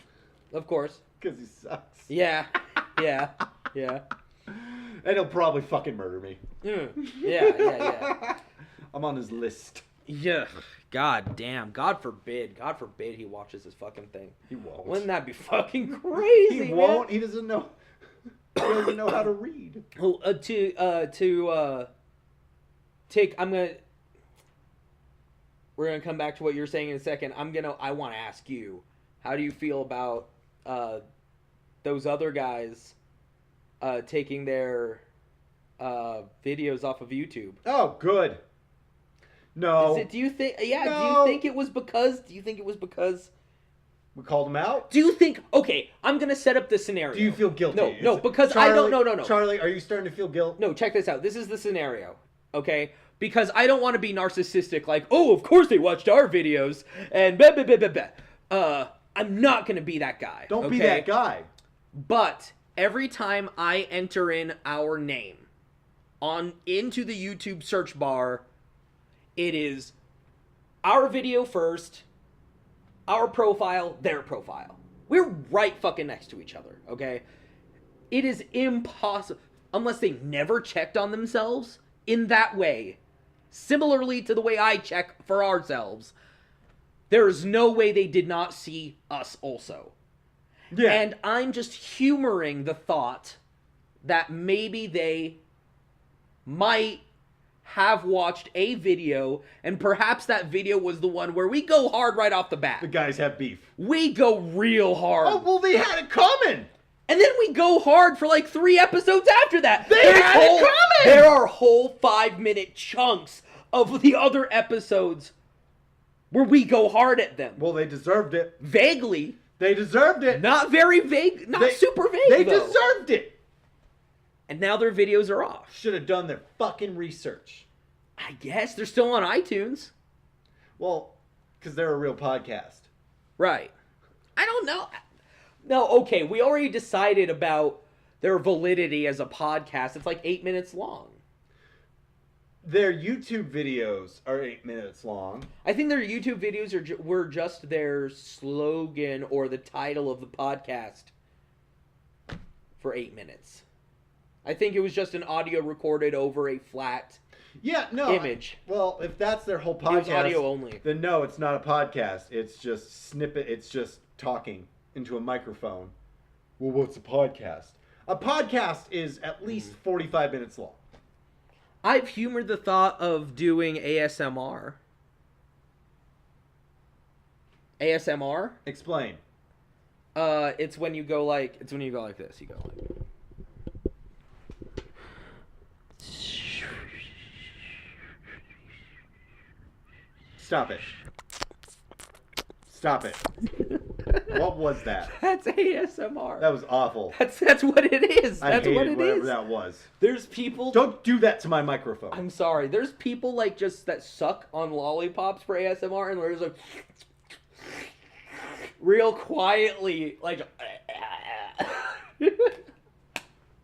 [SPEAKER 2] course.
[SPEAKER 1] Because he sucks.
[SPEAKER 2] Yeah. Yeah.
[SPEAKER 1] And he'll probably fucking murder me.
[SPEAKER 2] Yeah.
[SPEAKER 1] I'm on his list.
[SPEAKER 2] Yeah. God damn. God forbid he watches this fucking thing.
[SPEAKER 1] He won't.
[SPEAKER 2] Wouldn't that be fucking crazy,
[SPEAKER 1] He won't. He doesn't know. He doesn't know how to read.
[SPEAKER 2] Oh, we're gonna come back to what you're saying in a second. I want to ask you, how do you feel about those other guys taking their videos off of YouTube?
[SPEAKER 1] Oh, good. No.
[SPEAKER 2] Do you think? Yeah.
[SPEAKER 1] No.
[SPEAKER 2] Do you think it was because?
[SPEAKER 1] We called him out?
[SPEAKER 2] Do you think... Okay, I'm going to set up the scenario.
[SPEAKER 1] Do you feel guilty?
[SPEAKER 2] No, because Charlie, I don't... No.
[SPEAKER 1] Charlie, are you starting to feel guilt?
[SPEAKER 2] No, check this out. This is the scenario, okay? Because I don't want to be narcissistic, like, oh, of course they watched our videos, and blah, blah, blah, blah, blah. I'm not going to be that guy.
[SPEAKER 1] Don't be that guy.
[SPEAKER 2] But every time I enter in our name into the YouTube search bar, it is our video first... Our profile, their profile. We're right fucking next to each other, okay? It is impossible, unless they never checked on themselves in that way, similarly to the way I check for ourselves, there is no way they did not see us also. Yeah. And I'm just humoring the thought that maybe they might have watched a video, and perhaps that video was the one where we go hard right off the bat.
[SPEAKER 1] The guys have beef.
[SPEAKER 2] We go real hard.
[SPEAKER 1] Oh, well, they had it coming.
[SPEAKER 2] And then we go hard for like 3 episodes after that.
[SPEAKER 1] They had it coming.
[SPEAKER 2] There are whole 5-minute chunks of the other episodes where we go hard at them.
[SPEAKER 1] Well, they deserved it.
[SPEAKER 2] Vaguely.
[SPEAKER 1] They deserved it.
[SPEAKER 2] Not very vague. Not super vague,
[SPEAKER 1] They deserved it.
[SPEAKER 2] And now their videos are off.
[SPEAKER 1] Should have done their fucking research.
[SPEAKER 2] I guess. They're still on iTunes.
[SPEAKER 1] Well, Because they're a real podcast.
[SPEAKER 2] Right. I don't know. No, okay, we already decided about their validity as a podcast. It's like 8 minutes long.
[SPEAKER 1] Their YouTube videos are 8 minutes long.
[SPEAKER 2] I think their YouTube videos were just their slogan or the title of the podcast for 8 minutes. I think it was just an audio recorded over a flat image.
[SPEAKER 1] Well, if that's their whole podcast,
[SPEAKER 2] it was audio only.
[SPEAKER 1] Then no, it's not a podcast. It's just snippet. It's just talking into a microphone. Well, what's a podcast? A podcast is at least 45 minutes long.
[SPEAKER 2] I've humored the thought of doing ASMR. ASMR?
[SPEAKER 1] Explain.
[SPEAKER 2] It's when you go like this. You go like.
[SPEAKER 1] Stop it. Stop it. What was that?
[SPEAKER 2] That's ASMR.
[SPEAKER 1] That was awful.
[SPEAKER 2] That's what it is.
[SPEAKER 1] I
[SPEAKER 2] That's what it
[SPEAKER 1] whatever
[SPEAKER 2] is.
[SPEAKER 1] that was.
[SPEAKER 2] There's people.
[SPEAKER 1] Don't do that to my microphone.
[SPEAKER 2] I'm sorry. There's people like just that suck on lollipops for ASMR, and there's like real quietly like.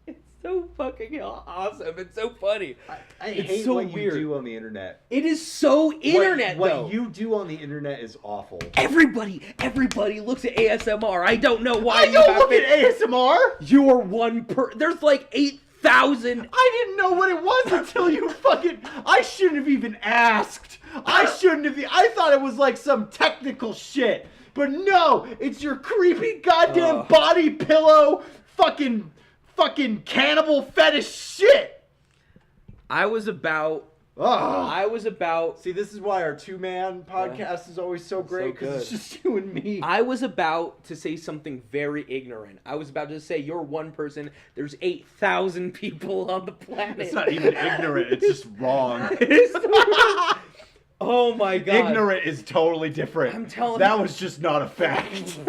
[SPEAKER 2] It's so fucking awesome. It's so funny.
[SPEAKER 1] I
[SPEAKER 2] it's
[SPEAKER 1] hate
[SPEAKER 2] so
[SPEAKER 1] what
[SPEAKER 2] weird.
[SPEAKER 1] you do on the internet.
[SPEAKER 2] It is so internet though.
[SPEAKER 1] What you do on the internet is awful.
[SPEAKER 2] Everybody looks at ASMR. I don't know why.
[SPEAKER 1] I don't look at ASMR.
[SPEAKER 2] You're one There's like 8,000.
[SPEAKER 1] I didn't know what it was until you fucking. I shouldn't have even asked. I shouldn't have. I thought it was like some technical shit. But no, it's your creepy goddamn body pillow fucking cannibal fetish shit.
[SPEAKER 2] I was about.
[SPEAKER 1] See, this is why our two-man podcast is always so great, because it's just you and me.
[SPEAKER 2] I was about to say something very ignorant. I was about to say, you're one person, there's 8,000 people on the planet.
[SPEAKER 1] It's not even ignorant, it's just wrong.
[SPEAKER 2] Oh my god.
[SPEAKER 1] Ignorant is totally different.
[SPEAKER 2] I'm telling you.
[SPEAKER 1] That was just not a fact.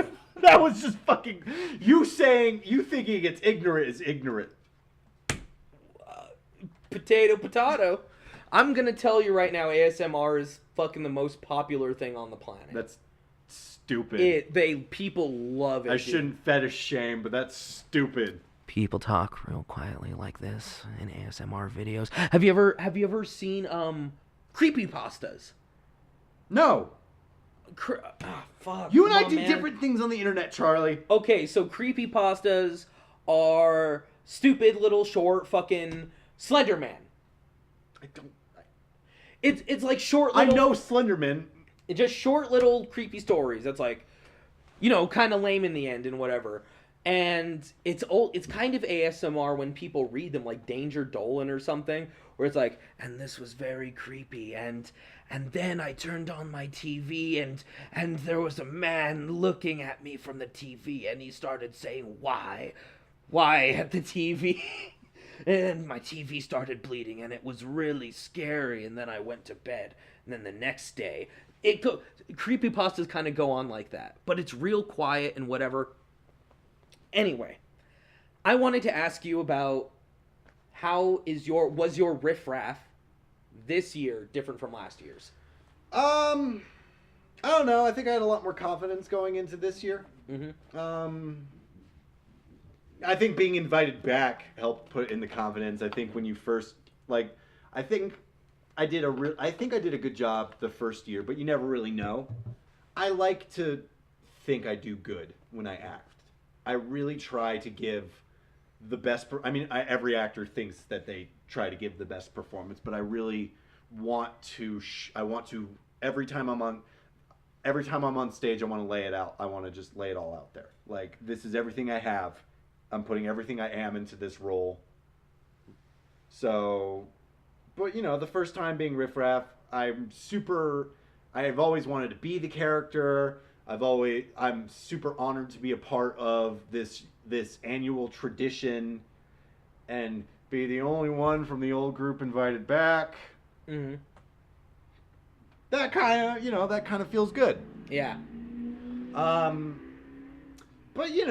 [SPEAKER 1] That was just fucking... You thinking it's ignorant is ignorant.
[SPEAKER 2] Potato. I'm gonna tell you right now, ASMR is fucking the most popular thing on the planet.
[SPEAKER 1] That's stupid.
[SPEAKER 2] People love it.
[SPEAKER 1] I shouldn't fetish shame, but that's stupid.
[SPEAKER 2] People talk real quietly like this in ASMR videos. Have you ever seen creepypastas?
[SPEAKER 1] No.
[SPEAKER 2] Fuck.
[SPEAKER 1] You and I do different things on the internet, Charlie.
[SPEAKER 2] Okay, so creepypastas are stupid little short fucking Slenderman.
[SPEAKER 1] I don't...
[SPEAKER 2] It's like short little...
[SPEAKER 1] I know Slenderman.
[SPEAKER 2] It's just short little creepy stories. That's like, you know, kind of lame in the end and whatever. And it's kind of ASMR when people read them, like Danger Dolan or something, where it's like, and this was very creepy, and then I turned on my TV, and there was a man looking at me from the TV, and he started saying, why at the TV? And my TV started bleeding, and it was really scary, and then I went to bed. And then the next day, creepypastas kind of go on like that. But it's real quiet and whatever. Anyway, I wanted to ask you about was your riffraff this year different from last year's?
[SPEAKER 1] I don't know. I think I had a lot more confidence going into this year.
[SPEAKER 2] Mm-hmm.
[SPEAKER 1] I think being invited back helped put in the confidence. I think when you first, I think I did a good job the first year, but you never really know. I like to think I do good when I act. I really try to give the best. Every actor thinks that they try to give the best performance, but I really want to. Every time I'm on stage, I want to lay it out. I want to just lay it all out there. Like, this is everything I have. I'm putting everything I am into this role. So, but the first time being Riff Raff, I've always wanted to be the character. I'm super honored to be a part of this annual tradition and be the only one from the old group invited back.
[SPEAKER 2] Mm-hmm.
[SPEAKER 1] That kind of feels good.
[SPEAKER 2] Yeah.
[SPEAKER 1] But you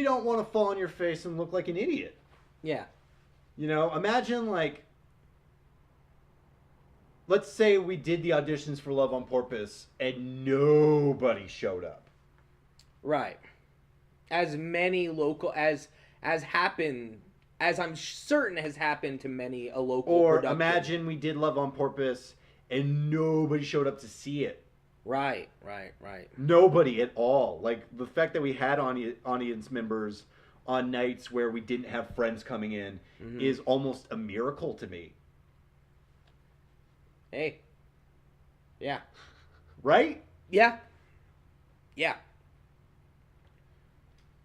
[SPEAKER 1] don't want to fall on your face and look like an idiot.
[SPEAKER 2] Yeah.
[SPEAKER 1] Imagine let's say we did the auditions for Love on Porpoise and nobody showed up.
[SPEAKER 2] Right. As many local as happened, as I'm certain has happened to many a local
[SPEAKER 1] Or
[SPEAKER 2] production.
[SPEAKER 1] imagine we did Love on Porpoise and nobody showed up to see it.
[SPEAKER 2] Right.
[SPEAKER 1] Nobody at all. Like, the fact that we had audience members on nights where we didn't have friends coming in is almost a miracle to me.
[SPEAKER 2] Hey. Yeah.
[SPEAKER 1] Right?
[SPEAKER 2] Yeah.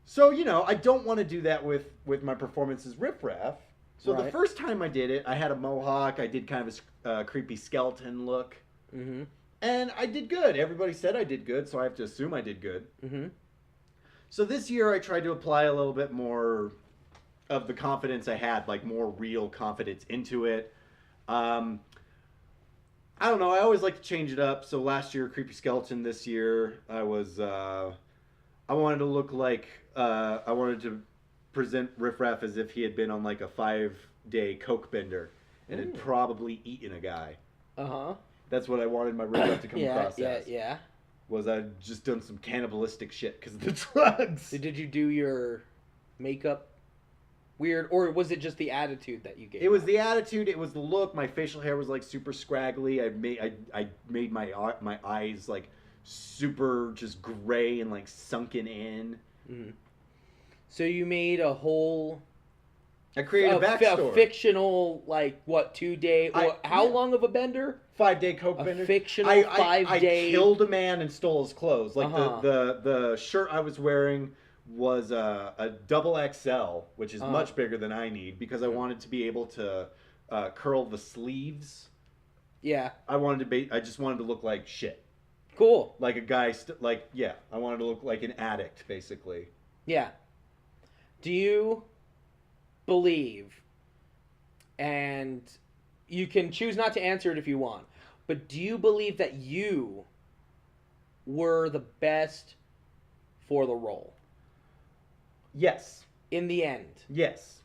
[SPEAKER 1] So, I don't want to do that with my performance as Riff Raff. So
[SPEAKER 2] Right.
[SPEAKER 1] the first time I did it, I had a mohawk. I did kind of a creepy skeleton look.
[SPEAKER 2] Mm-hmm.
[SPEAKER 1] And I did good. Everybody said I did good, so I have to assume I did good.
[SPEAKER 2] Mm-hmm.
[SPEAKER 1] So this year I tried to apply a little bit more of the confidence I had, like more real confidence into it. I don't know. I always like to change it up. So last year, creepy skeleton. This year, I wanted to look like I wanted to present Riff Raff as if he had been on like a 5-day coke bender and had probably eaten a guy.
[SPEAKER 2] Uh-huh.
[SPEAKER 1] That's what I wanted my Riff Raff to come across as.
[SPEAKER 2] Yeah.
[SPEAKER 1] Was I just done some cannibalistic shit because of the drugs?
[SPEAKER 2] Did you do your makeup weird, or was it just the attitude that you gave?
[SPEAKER 1] It was the attitude. It was the look. My facial hair was like super scraggly. I made my eyes like super just gray and like sunken in.
[SPEAKER 2] Mm-hmm. So you made a whole.
[SPEAKER 1] I created a backstory.
[SPEAKER 2] A fictional, like, what, 2-day, or how long of a bender?
[SPEAKER 1] 5-day coke bender.
[SPEAKER 2] A fictional 5-day...
[SPEAKER 1] I killed a man and stole his clothes. Like,
[SPEAKER 2] Uh-huh.
[SPEAKER 1] the shirt I was wearing was a double XL, which is much bigger than I need, because I wanted to be able to curl the sleeves.
[SPEAKER 2] Yeah.
[SPEAKER 1] I just wanted to look like shit.
[SPEAKER 2] Cool.
[SPEAKER 1] Like a guy, I wanted to look like an addict, basically.
[SPEAKER 2] Yeah. Do you believe, and you can choose not to answer it if you want, but do you believe that you were the best for the role?
[SPEAKER 1] Yes.
[SPEAKER 2] In the end.
[SPEAKER 1] Yes.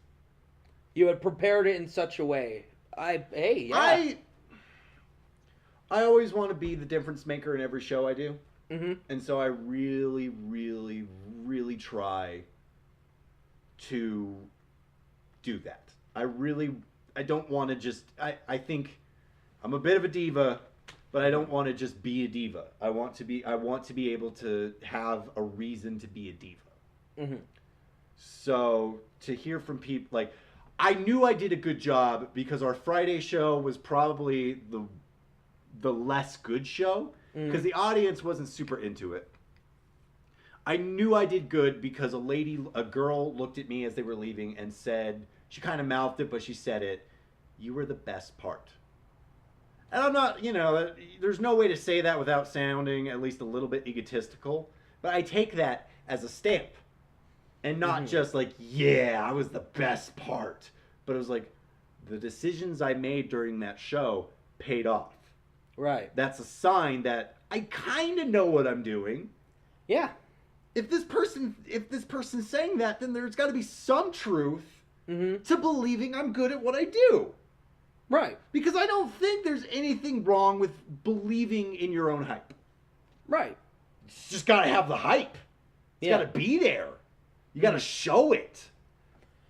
[SPEAKER 2] You had prepared it in such a way.
[SPEAKER 1] I always want to be the difference maker in every show I do.
[SPEAKER 2] Mm-hmm.
[SPEAKER 1] And so I really, really, really try to do that. I don't want to just, I think I'm a bit of a diva, but I don't want to just be a diva. I want to be able to have a reason to be a diva.
[SPEAKER 2] Mm-hmm.
[SPEAKER 1] So to hear from people, like, I knew I did a good job because our Friday show was probably the less good show because the audience wasn't super into it. I knew I did good because a girl looked at me as they were leaving and said, she kind of mouthed it, but she said it, "You were the best part." And I'm not, there's no way to say that without sounding at least a little bit egotistical, but I take that as a stamp and not just like, yeah, I was the best part, but it was like the decisions I made during that show paid off.
[SPEAKER 2] Right.
[SPEAKER 1] That's a sign that I kind of know what I'm doing.
[SPEAKER 2] Yeah.
[SPEAKER 1] If this person's saying that, then there's got to be some truth to believing I'm good at what I do.
[SPEAKER 2] Right.
[SPEAKER 1] Because I don't think there's anything wrong with believing in your own hype.
[SPEAKER 2] Right.
[SPEAKER 1] It's just got to have the hype. It's got to be there. You got to show it.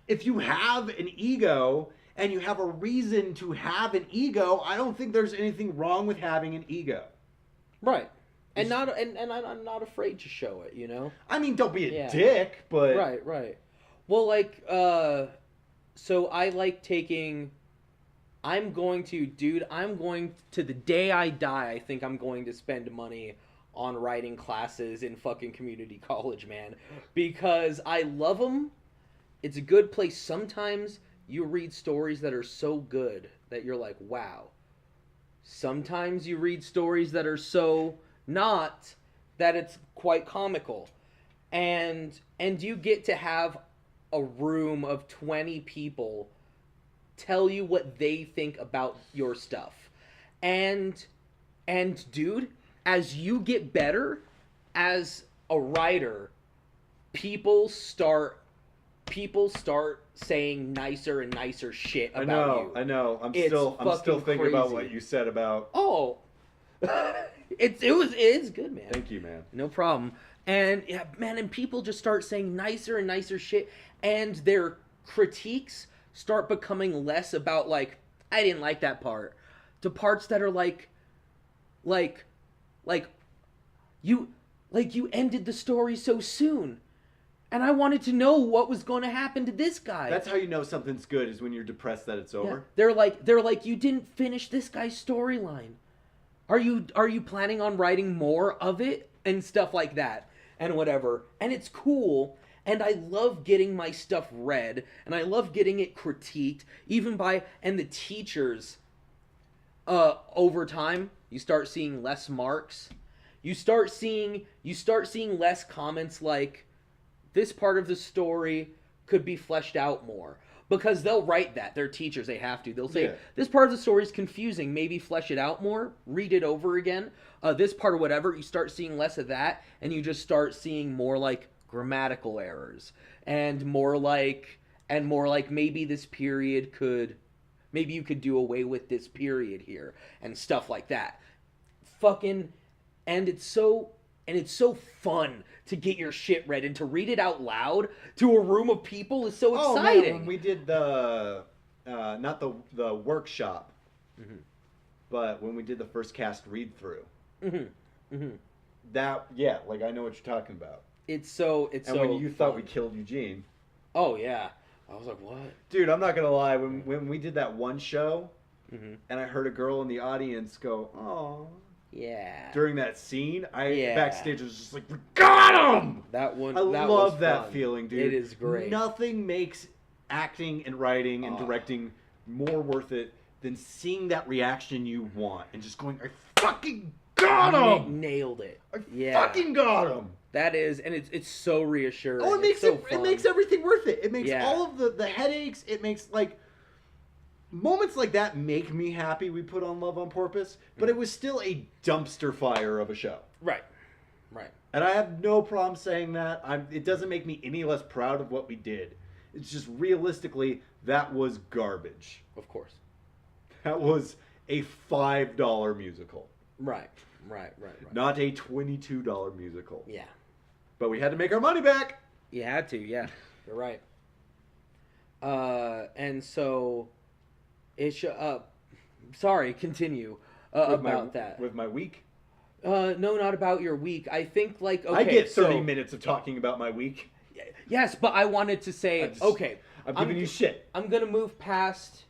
[SPEAKER 1] If you have an ego and you have a reason to have an ego, I don't think there's anything wrong with having an ego.
[SPEAKER 2] Right. And I'm not afraid to show it,
[SPEAKER 1] I mean, don't be a dick, but...
[SPEAKER 2] Right. Well, like, so I like taking... I'm going to the day I die, I think I'm going to spend money on writing classes in fucking community college, man. Because I love them. It's a good place. Sometimes you read stories that are so good that you're like, wow. Sometimes you read stories that are so not that it's quite comical. And you get to have a room of 20 people tell you what they think about your stuff. And dude, as you get better as a writer, people start saying nicer and nicer shit about you.
[SPEAKER 1] I know. I'm
[SPEAKER 2] It's
[SPEAKER 1] still thinking
[SPEAKER 2] fucking
[SPEAKER 1] about
[SPEAKER 2] crazy.
[SPEAKER 1] what you said about.
[SPEAKER 2] Oh, it's good, man.
[SPEAKER 1] Thank you, man.
[SPEAKER 2] No problem. And yeah, man, and people just start saying nicer and nicer shit, and their critiques start becoming less about like, I didn't like that part, to parts that are like you ended the story so soon, and I wanted to know what was going to happen to this guy.
[SPEAKER 1] That's how you know something's good, is when you're depressed that it's over.
[SPEAKER 2] They're like, you didn't finish this guy's storyline. Are you planning on writing more of it and stuff like that and whatever? And it's cool, and I love getting my stuff read, and I love getting it critiqued, even by and the teachers. Over time, you start seeing less marks. You start seeing less comments like, this part of the story could be fleshed out more. Because they'll write that. They're teachers. They have to. They'll say, this part of the story is confusing. Maybe flesh it out more. Read it over again. This part or whatever. You start seeing less of that. And you just start seeing more like grammatical errors. And more like maybe this period could... Maybe you could do away with this period here. And stuff like that. Fucking... And it's so fun to get your shit read, and to read it out loud to a room of people is so exciting.
[SPEAKER 1] Man, when we did the not the workshop, but when we did the first cast read through, that like I know what you're talking about. And when you thought we killed Eugene.
[SPEAKER 2] Oh yeah, I was like, what?
[SPEAKER 1] Dude, I'm not gonna lie. When we did that one show, and I heard a girl in the audience go, "Oh."
[SPEAKER 2] Yeah.
[SPEAKER 1] During that scene, backstage was just like, we got him!
[SPEAKER 2] I
[SPEAKER 1] love that feeling, dude.
[SPEAKER 2] It is great.
[SPEAKER 1] Nothing makes acting and writing and directing more worth it than seeing that reaction you want and just going, I fucking got him!
[SPEAKER 2] Nailed it.
[SPEAKER 1] I fucking got him!
[SPEAKER 2] That is, and it's so reassuring.
[SPEAKER 1] Oh, it makes everything worth it. It makes all of the headaches, it makes like... Moments like that make me happy we put on Love on Porpoise, but it was still a dumpster fire of a show.
[SPEAKER 2] Right.
[SPEAKER 1] And I have no problem saying that. It doesn't make me any less proud of what we did. It's just realistically, that was garbage.
[SPEAKER 2] Of course.
[SPEAKER 1] That was a $5 musical.
[SPEAKER 2] Right.
[SPEAKER 1] Not a $22 musical.
[SPEAKER 2] Yeah.
[SPEAKER 1] But we had to make our money back.
[SPEAKER 2] You had to, yeah. You're right. And so... sorry, continue about that.
[SPEAKER 1] With my week?
[SPEAKER 2] No, not about your week. I think, like, okay,
[SPEAKER 1] I get 30 minutes of talking about my week.
[SPEAKER 2] Yes, but I wanted to say,
[SPEAKER 1] I'm giving you shit.
[SPEAKER 2] I'm going to move past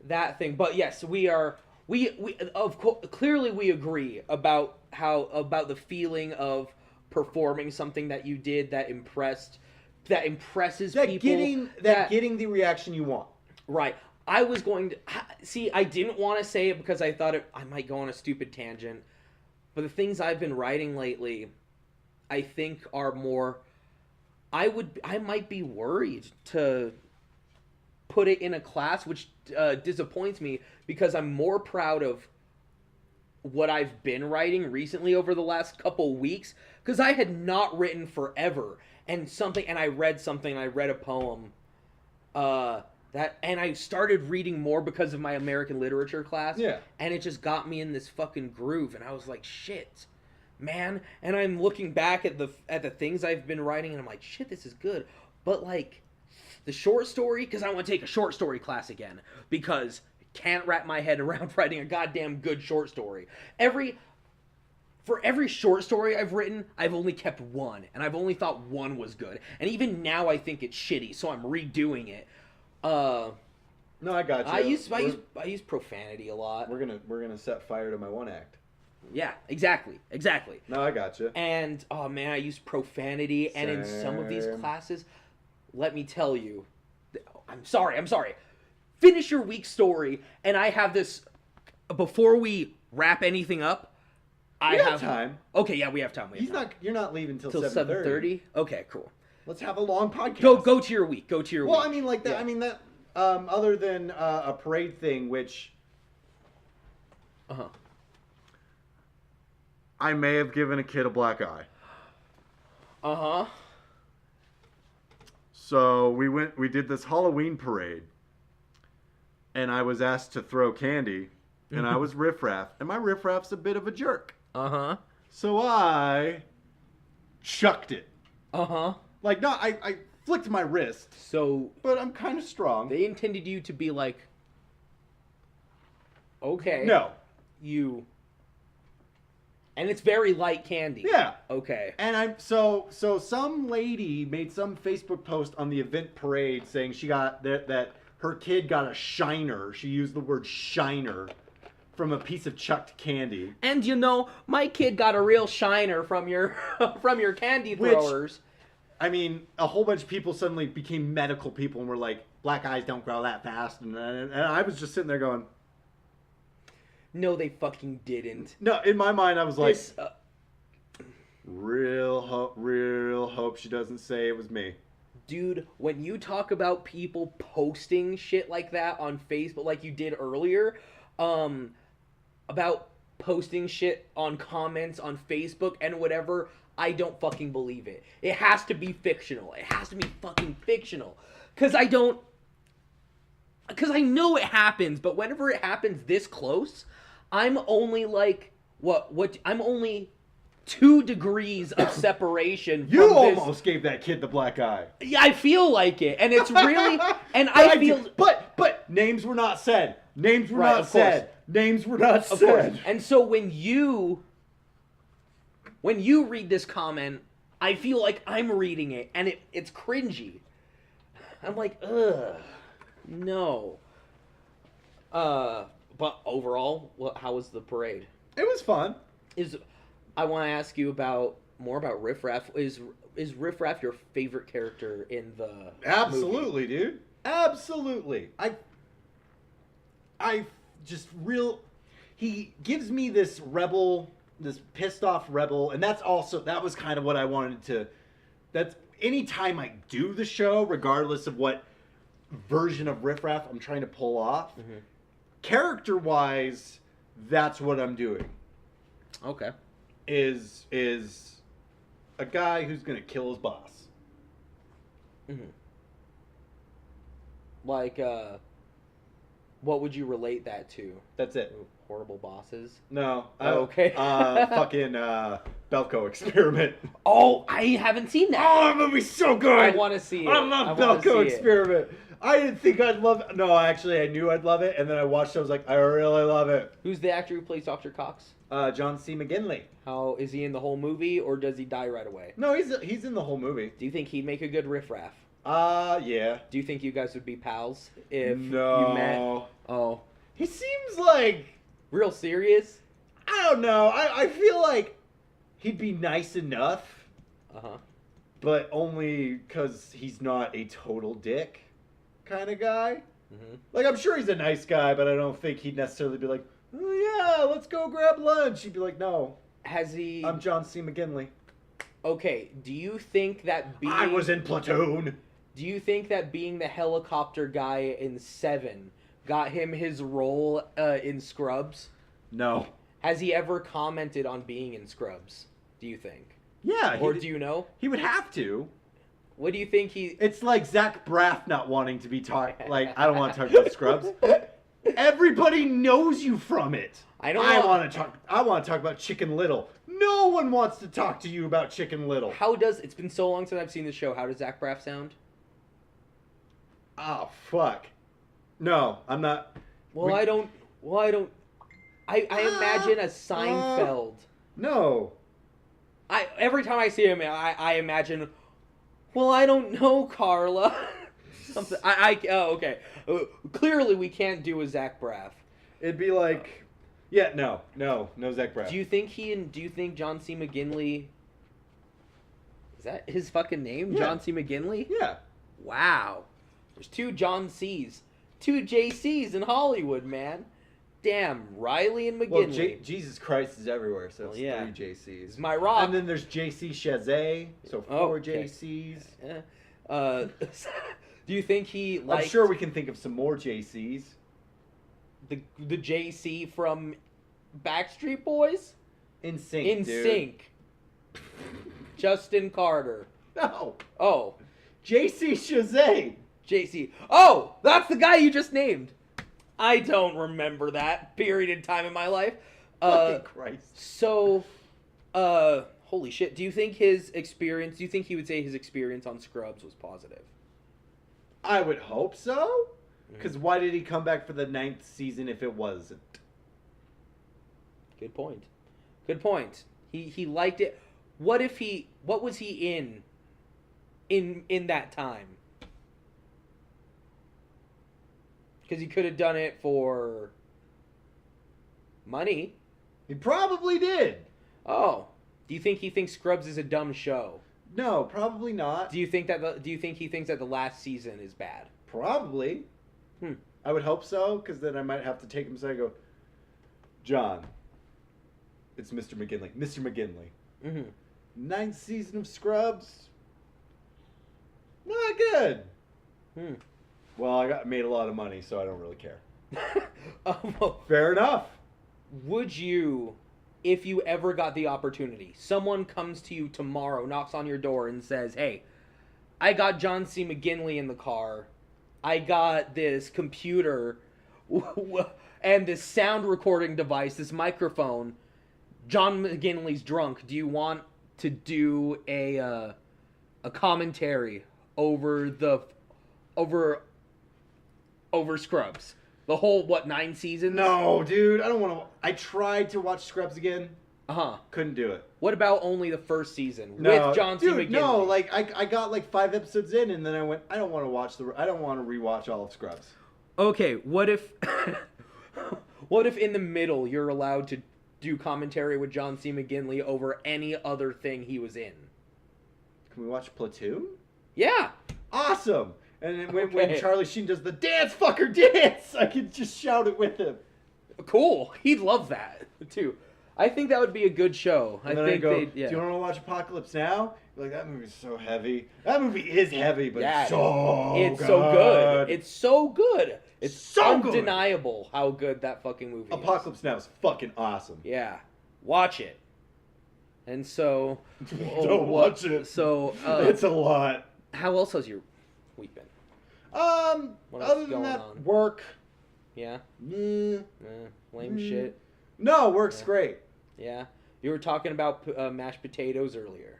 [SPEAKER 2] that thing. But yes, we of course, clearly we agree about the feeling of performing something that you did that impresses people.
[SPEAKER 1] Getting the reaction you want.
[SPEAKER 2] Right. I was going to... See, I didn't want to say it because I thought I might go on a stupid tangent. But the things I've been writing lately, I think are more... I might be worried to put it in a class, which disappoints me, because I'm more proud of what I've been writing recently over the last couple weeks, because I had not written forever. And I read a poem... and I started reading more because of my American literature class.
[SPEAKER 1] Yeah.
[SPEAKER 2] And it just got me in this fucking groove. And I was like, shit, man. And I'm looking back at the things I've been writing, and I'm like, shit, this is good. But, like, the short story, because I want to take a short story class again. Because I can't wrap my head around writing a goddamn good short story. For every short story I've written, I've only kept one. And I've only thought one was good. And even now I think it's shitty, so I'm redoing it. No,
[SPEAKER 1] I got you.
[SPEAKER 2] I use profanity a lot.
[SPEAKER 1] We're gonna set fire to my one act.
[SPEAKER 2] Yeah, exactly.
[SPEAKER 1] No, I got you.
[SPEAKER 2] And oh man, I use profanity, and in some of these classes, let me tell you, I'm sorry. Finish your week story, and I have this. Before we wrap anything up,
[SPEAKER 1] We have time.
[SPEAKER 2] Okay, yeah, we have time.
[SPEAKER 1] You're not leaving till
[SPEAKER 2] 7:30. Okay, cool.
[SPEAKER 1] Let's have a long podcast.
[SPEAKER 2] Go to your week.
[SPEAKER 1] Well, I mean, like that. Yeah. I mean that. Other than a parade thing, which. I may have given a kid a black eye. So we did this Halloween parade, and I was asked to throw candy, and I was riffraff, and my riffraff's a bit of a jerk. So I chucked it. Like, no, I flicked my wrist.
[SPEAKER 2] So,
[SPEAKER 1] but I'm kind of strong.
[SPEAKER 2] They intended you to be like, okay.
[SPEAKER 1] No.
[SPEAKER 2] And it's very light candy.
[SPEAKER 1] Yeah.
[SPEAKER 2] Okay.
[SPEAKER 1] And so some lady made some Facebook post on the event parade saying she got that her kid got a shiner. She used the word shiner from a piece of chucked candy.
[SPEAKER 2] And my kid got a real shiner from your candy throwers.
[SPEAKER 1] Which, I mean, a whole bunch of people suddenly became medical people and were like, black eyes don't grow that fast. And I was just sitting there going,
[SPEAKER 2] no, they fucking didn't.
[SPEAKER 1] No, in my mind, I was like, real hope she doesn't say it was me.
[SPEAKER 2] Dude, when you talk about people posting shit like that on Facebook, like you did earlier, about posting shit on comments on Facebook and whatever, I don't fucking believe it. It has to be fictional. It has to be fucking fictional. Because I know it happens, but whenever it happens this close, I'm only like, I'm only 2 degrees of separation from
[SPEAKER 1] You almost gave that kid the black eye.
[SPEAKER 2] Yeah, I feel like it. And it's really, and I feel...
[SPEAKER 1] But names were not said. Names were not said. Names were not said.
[SPEAKER 2] Course. And so when you read this comment, I feel like I'm reading it, and it's cringy. I'm like, ugh, no. But overall, how was the parade?
[SPEAKER 1] It was fun.
[SPEAKER 2] I want to ask you more about Riff Raff. Is Riff Raff your favorite character in the
[SPEAKER 1] Absolutely,
[SPEAKER 2] movie?
[SPEAKER 1] Dude. Absolutely. He gives me this rebel, this pissed off rebel, and that was kind of what I wanted to. That's anytime I do the show, regardless of what version of Riff Raff I'm trying to pull off. Mm-hmm. Character-wise, that's what I'm doing.
[SPEAKER 2] Okay.
[SPEAKER 1] Is a guy who's gonna kill his boss.
[SPEAKER 2] Mm-hmm. Like, what would you relate that to?
[SPEAKER 1] That's it.
[SPEAKER 2] Horrible bosses?
[SPEAKER 1] No.
[SPEAKER 2] Okay.
[SPEAKER 1] Fucking Belko Experiment.
[SPEAKER 2] Oh, I haven't seen that.
[SPEAKER 1] Oh, that movie's so good.
[SPEAKER 2] I want to see it.
[SPEAKER 1] I love Belko Experiment. I didn't think I'd love it. No, actually, I knew I'd love it, and then I watched it. I was like, I really love it.
[SPEAKER 2] Who's the actor who plays Dr. Cox?
[SPEAKER 1] John C. McGinley.
[SPEAKER 2] How is he in the whole movie, or does he die right away?
[SPEAKER 1] No, he's in the whole movie.
[SPEAKER 2] Do you think he'd make a good Riff Raff?
[SPEAKER 1] Yeah.
[SPEAKER 2] Do you think you guys would be pals if you met? Oh.
[SPEAKER 1] He seems like...
[SPEAKER 2] Real serious?
[SPEAKER 1] I don't know. I feel like he'd be nice enough.
[SPEAKER 2] Uh-huh.
[SPEAKER 1] But only because he's not a total dick kind of guy. Mm-hmm. Like, I'm sure he's a nice guy, but I don't think he'd necessarily be like, oh, yeah, let's go grab lunch. He'd be like, no. I'm John C. McGinley.
[SPEAKER 2] Okay, do you think that being...
[SPEAKER 1] I was in Platoon.
[SPEAKER 2] Do you think that being the helicopter guy in 7 got him his role in Scrubs?
[SPEAKER 1] No.
[SPEAKER 2] Has he ever commented on being in Scrubs, do you think?
[SPEAKER 1] Yeah.
[SPEAKER 2] Or do you know?
[SPEAKER 1] He would have to.
[SPEAKER 2] What do you think
[SPEAKER 1] It's like Zach Braff not wanting to be talked... Like, I don't want to talk about Scrubs. Everybody knows you from it. I want to talk about Chicken Little. No one wants to talk to you about Chicken Little.
[SPEAKER 2] It's been so long since I've seen the show. How does Zach Braff sound?
[SPEAKER 1] Oh, fuck. No, I'm not.
[SPEAKER 2] I imagine a Seinfeld.
[SPEAKER 1] No.
[SPEAKER 2] Every time I see him, I imagine, well, I don't know, Carla. Something. Oh, okay. Clearly, we can't do a Zach Braff.
[SPEAKER 1] It'd be like, yeah, no Zach Braff.
[SPEAKER 2] Do you think John C. McGinley? Is that his fucking name? Yeah. John C. McGinley?
[SPEAKER 1] Yeah.
[SPEAKER 2] Wow. There's 2 John C's, 2 JC's in Hollywood, man. Damn, Riley and McGinley.
[SPEAKER 1] Well, Jesus Christ is everywhere, so it's 3 JC's.
[SPEAKER 2] It's my rock.
[SPEAKER 1] And then there's JC Chazet, so 4 JC's.
[SPEAKER 2] Do you think he liked...
[SPEAKER 1] I'm sure we can think of some more JC's.
[SPEAKER 2] The JC from Backstreet Boys?
[SPEAKER 1] NSYNC,
[SPEAKER 2] NSYNC. Justin Carter.
[SPEAKER 1] No.
[SPEAKER 2] Oh.
[SPEAKER 1] JC Chazet.
[SPEAKER 2] JC. Oh, that's the guy you just named. I don't remember that period in time in my life.
[SPEAKER 1] Fucking Christ.
[SPEAKER 2] So, holy shit. Do you think he would say his experience on Scrubs was positive?
[SPEAKER 1] I would hope so. Because why did he come back for the 9th season if it wasn't?
[SPEAKER 2] Good point. Good point. He liked it. What was he in that time? Because he could have done it for money.
[SPEAKER 1] He probably did.
[SPEAKER 2] Oh. Do you think he thinks Scrubs is a dumb show?
[SPEAKER 1] No, probably not.
[SPEAKER 2] Do you think he thinks that the last season is bad?
[SPEAKER 1] Probably. I would hope so, because then I might have to take him aside and go, John, it's Mr. McGinley. Mr. McGinley. 9th season of Scrubs, not good. Well, I made a lot of money, so I don't really care. Fair enough.
[SPEAKER 2] Would you, if you ever got the opportunity, someone comes to you tomorrow, knocks on your door and says, hey, I got John C. McGinley in the car. I got this computer and this sound recording device, this microphone. John McGinley's drunk. Do you want to do a commentary over Scrubs? The whole 9 seasons?
[SPEAKER 1] No, dude, I don't want to. I tried to watch Scrubs again. Couldn't do it.
[SPEAKER 2] What about only the first season with John C. McGinley?
[SPEAKER 1] No, like I got like 5 episodes in, and then I went, I don't want to rewatch all of Scrubs.
[SPEAKER 2] Okay, what if in the middle you're allowed to do commentary with John C. McGinley over any other thing he was in?
[SPEAKER 1] Can we watch Platoon?
[SPEAKER 2] Yeah.
[SPEAKER 1] Awesome. And then when Charlie Sheen does the dance, fucker dance, I can just shout it with him.
[SPEAKER 2] Cool. He'd love that too. I think that would be a good show.
[SPEAKER 1] And then I go, do you want to watch Apocalypse Now? You're like, that movie's so heavy. That movie is heavy, but it's so good.
[SPEAKER 2] It's so good. It's
[SPEAKER 1] so
[SPEAKER 2] undeniable how good that fucking movie is.
[SPEAKER 1] Apocalypse Now is fucking awesome.
[SPEAKER 2] Yeah. Watch it. And so...
[SPEAKER 1] Don't watch it.
[SPEAKER 2] So...
[SPEAKER 1] it's a lot.
[SPEAKER 2] How else has your week been?
[SPEAKER 1] Other than that, work.
[SPEAKER 2] Yeah?
[SPEAKER 1] Lame
[SPEAKER 2] shit.
[SPEAKER 1] No, work's great.
[SPEAKER 2] Yeah? You were talking about mashed potatoes earlier.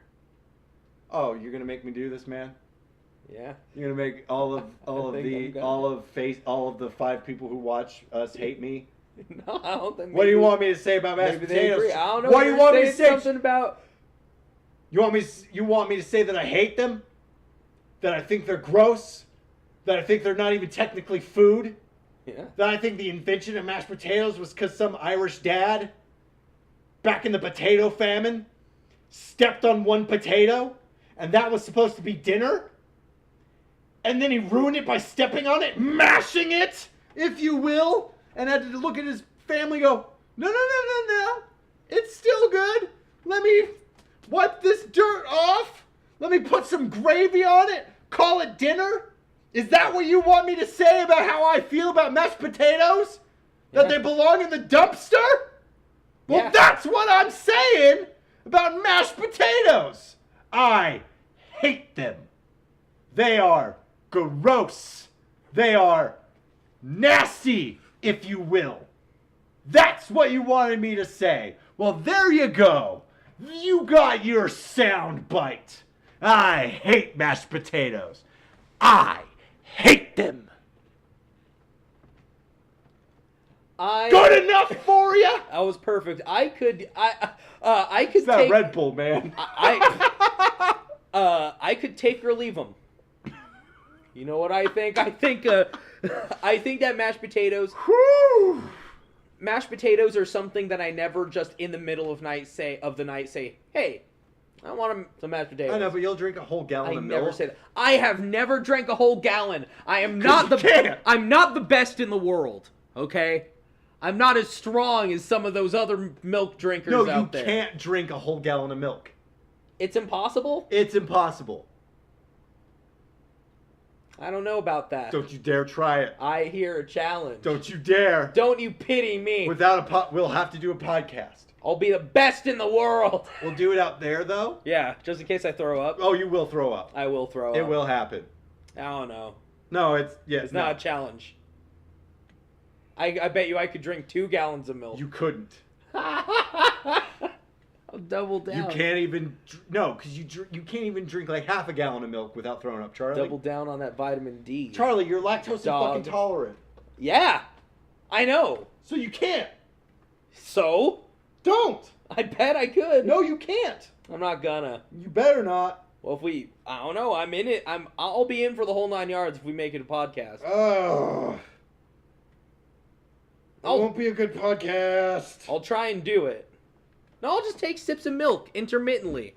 [SPEAKER 1] Oh, you're gonna make me do this, man?
[SPEAKER 2] Yeah.
[SPEAKER 1] You're gonna make all of the 5 people who watch us hate me?
[SPEAKER 2] No, I don't think.
[SPEAKER 1] What do you want me to say about mashed potatoes?
[SPEAKER 2] I don't know.
[SPEAKER 1] What do you want me to say?
[SPEAKER 2] Something about.
[SPEAKER 1] You want me to say that I hate them? That I think they're gross? That I think they're not even technically food?
[SPEAKER 2] Yeah.
[SPEAKER 1] That I think the invention of mashed potatoes was because some Irish dad, back in the potato famine, stepped on one potato, and that was supposed to be dinner? And then he ruined it by stepping on it, mashing it, if you will, and had to look at his family and go, no, it's still good. Let me wipe this dirt off. Let me put some gravy on it. Call it dinner. Is that what you want me to say about how I feel about mashed potatoes?
[SPEAKER 2] Yeah.
[SPEAKER 1] That they belong in the dumpster? Well, that's what I'm saying about mashed potatoes. I hate them. They are gross. They are nasty, if you will. That's what you wanted me to say. Well, there you go. You got your sound bite. I hate mashed potatoes. I hate them. Good enough for you?
[SPEAKER 2] That was perfect. I could
[SPEAKER 1] it's that
[SPEAKER 2] take
[SPEAKER 1] Red Bull, man.
[SPEAKER 2] I could take or leave them. You know what I think? I think that mashed potatoes.
[SPEAKER 1] Whew.
[SPEAKER 2] Mashed potatoes are something that I never just in the middle of the night say, hey, I want some mashed potatoes.
[SPEAKER 1] I know, but you'll drink a whole gallon of milk.
[SPEAKER 2] I never say that. I have never drank a whole gallon. I'm not the best in the world. Okay, I'm not as strong as some of those other milk drinkers out there.
[SPEAKER 1] No, you can't drink a whole gallon of milk.
[SPEAKER 2] It's impossible?
[SPEAKER 1] It's impossible.
[SPEAKER 2] I don't know about that.
[SPEAKER 1] Don't you dare try it.
[SPEAKER 2] I hear a challenge.
[SPEAKER 1] Don't you dare.
[SPEAKER 2] Don't you pity me.
[SPEAKER 1] We'll have to do a podcast.
[SPEAKER 2] I'll be the best in the world.
[SPEAKER 1] We'll do it out there, though?
[SPEAKER 2] Yeah, just in case I throw up.
[SPEAKER 1] Oh, you will throw up.
[SPEAKER 2] I will throw up.
[SPEAKER 1] It will happen.
[SPEAKER 2] I don't know.
[SPEAKER 1] No, it's
[SPEAKER 2] not a challenge. I bet you I could drink 2 gallons of milk.
[SPEAKER 1] You couldn't.
[SPEAKER 2] I'll double down.
[SPEAKER 1] You can't even... No, because you can't even drink like half a gallon of milk without throwing up, Charlie.
[SPEAKER 2] Double down on that vitamin D.
[SPEAKER 1] Charlie, you're lactose fucking tolerant.
[SPEAKER 2] Yeah, I know.
[SPEAKER 1] So you can't.
[SPEAKER 2] So?
[SPEAKER 1] Don't.
[SPEAKER 2] I bet I could.
[SPEAKER 1] No, you can't.
[SPEAKER 2] I'm not gonna.
[SPEAKER 1] You better not.
[SPEAKER 2] Well, I don't know. I'm in it. I'll be in for the whole 9 yards if we make it a podcast.
[SPEAKER 1] Oh. It won't be a good podcast.
[SPEAKER 2] I'll try and do it. No, I'll just take sips of milk intermittently.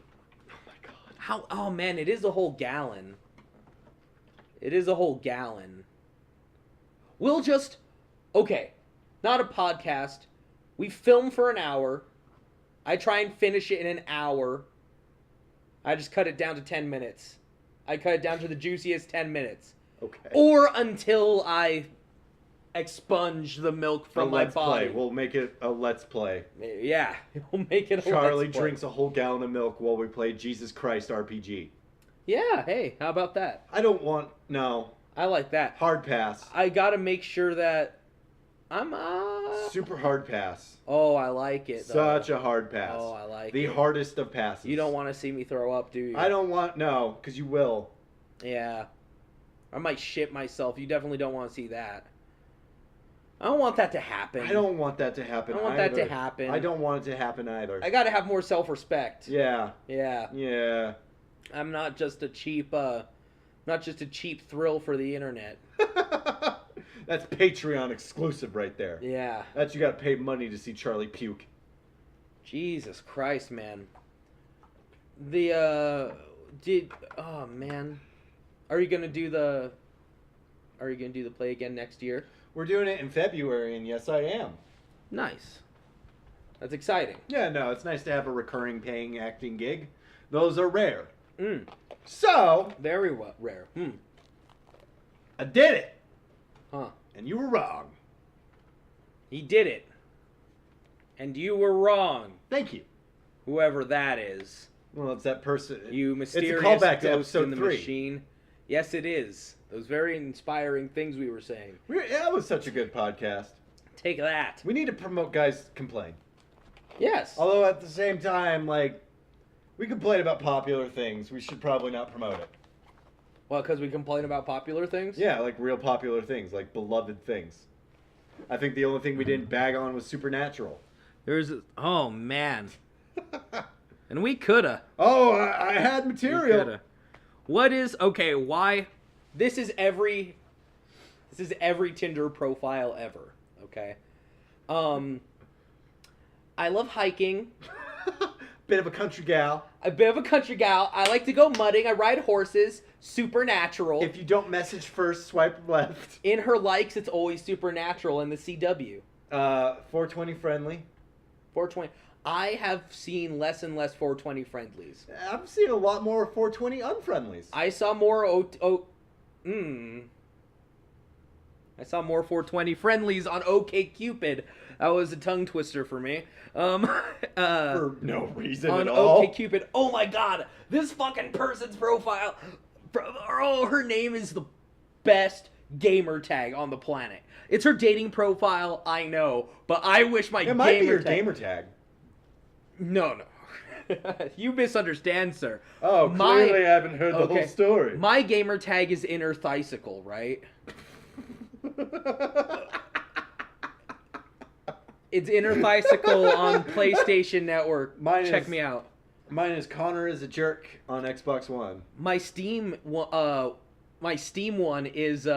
[SPEAKER 1] Oh my god.
[SPEAKER 2] Oh man, it is a whole gallon. It is a whole gallon. We'll just... Okay, not a podcast. We film for an hour. I try and finish it in an hour. I just cut it down to 10 minutes. I cut it down to the juiciest 10 minutes.
[SPEAKER 1] Okay.
[SPEAKER 2] Or until I expunge the milk from my body.
[SPEAKER 1] Play. We'll make it a let's play.
[SPEAKER 2] Yeah, we'll make it a
[SPEAKER 1] Charlie
[SPEAKER 2] let's play.
[SPEAKER 1] drinks a whole gallon of milk while we play Jesus Christ RPG.
[SPEAKER 2] Yeah, hey, how about that?
[SPEAKER 1] I don't want... No.
[SPEAKER 2] I like that.
[SPEAKER 1] Hard pass.
[SPEAKER 2] I gotta make sure that I'm...
[SPEAKER 1] Super hard pass.
[SPEAKER 2] Oh, I like it, though.
[SPEAKER 1] Such a hard pass.
[SPEAKER 2] Oh, I like it.
[SPEAKER 1] The hardest of passes.
[SPEAKER 2] You don't want to see me throw up, do you?
[SPEAKER 1] I don't want... No, because you will.
[SPEAKER 2] Yeah. I might shit myself. You definitely don't want to see that. I don't want that to happen.
[SPEAKER 1] I don't want that to happen
[SPEAKER 2] I don't want
[SPEAKER 1] either.
[SPEAKER 2] that to happen.
[SPEAKER 1] I don't want it to happen either.
[SPEAKER 2] I gotta have more self-respect.
[SPEAKER 1] Yeah.
[SPEAKER 2] Yeah.
[SPEAKER 1] Yeah.
[SPEAKER 2] I'm not just a cheap, thrill for the internet.
[SPEAKER 1] That's Patreon exclusive right there.
[SPEAKER 2] Yeah.
[SPEAKER 1] That's you gotta pay money to see Charlie puke.
[SPEAKER 2] Jesus Christ, man. Oh man. Are you gonna do the play again next year?
[SPEAKER 1] We're doing it in February, and yes, I am.
[SPEAKER 2] Nice. That's exciting.
[SPEAKER 1] Yeah, no, it's nice to have a recurring paying acting gig. Those are rare.
[SPEAKER 2] Mm.
[SPEAKER 1] So...
[SPEAKER 2] Very rare.
[SPEAKER 1] I did it!
[SPEAKER 2] Huh.
[SPEAKER 1] And you were wrong.
[SPEAKER 2] He did it. And you were wrong.
[SPEAKER 1] Thank you.
[SPEAKER 2] Whoever that is.
[SPEAKER 1] Well, it's that person.
[SPEAKER 2] You mysterious
[SPEAKER 1] it's a callback to
[SPEAKER 2] ghost
[SPEAKER 1] episode
[SPEAKER 2] in the
[SPEAKER 1] 3.
[SPEAKER 2] machine. Yes, it is. Those very inspiring things we were saying.
[SPEAKER 1] That was such a good podcast.
[SPEAKER 2] Take that.
[SPEAKER 1] We need to promote Guys Complain.
[SPEAKER 2] Yes.
[SPEAKER 1] Although at the same time, like, we complain about popular things. We should probably not promote it.
[SPEAKER 2] Well, because we complain about popular things?
[SPEAKER 1] Yeah, like real popular things, like beloved things. I think the only thing we didn't bag on was Supernatural.
[SPEAKER 2] Oh, man. And we coulda.
[SPEAKER 1] Oh, I had material.
[SPEAKER 2] Okay, why? This is every Tinder profile ever, okay? I love hiking.
[SPEAKER 1] Bit of a country gal.
[SPEAKER 2] A bit of a country gal. I like to go mudding. I ride horses. Supernatural.
[SPEAKER 1] If you don't message first, swipe left.
[SPEAKER 2] In her likes, it's always Supernatural in the CW.
[SPEAKER 1] 420 friendly.
[SPEAKER 2] 420. I have seen less and less 420 friendlies.
[SPEAKER 1] I've seen a lot more 420 unfriendlies.
[SPEAKER 2] I saw more I saw more 420 friendlies on OkCupid. That was a tongue twister for me.
[SPEAKER 1] For no reason
[SPEAKER 2] on
[SPEAKER 1] at all.
[SPEAKER 2] OkCupid. Oh my god, this fucking person's profile. Oh, her name is the best gamer tag on the planet. It's her dating profile, I know, but I wish my
[SPEAKER 1] it might be your gamer tag.
[SPEAKER 2] No. You misunderstand, sir.
[SPEAKER 1] Oh, clearly I haven't heard the whole story.
[SPEAKER 2] My gamer tag is Inner Thicycle, right? It's Inner Thicycle on PlayStation Network. Check me out.
[SPEAKER 1] Mine is Connor is a Jerk on Xbox One.
[SPEAKER 2] My Steam one is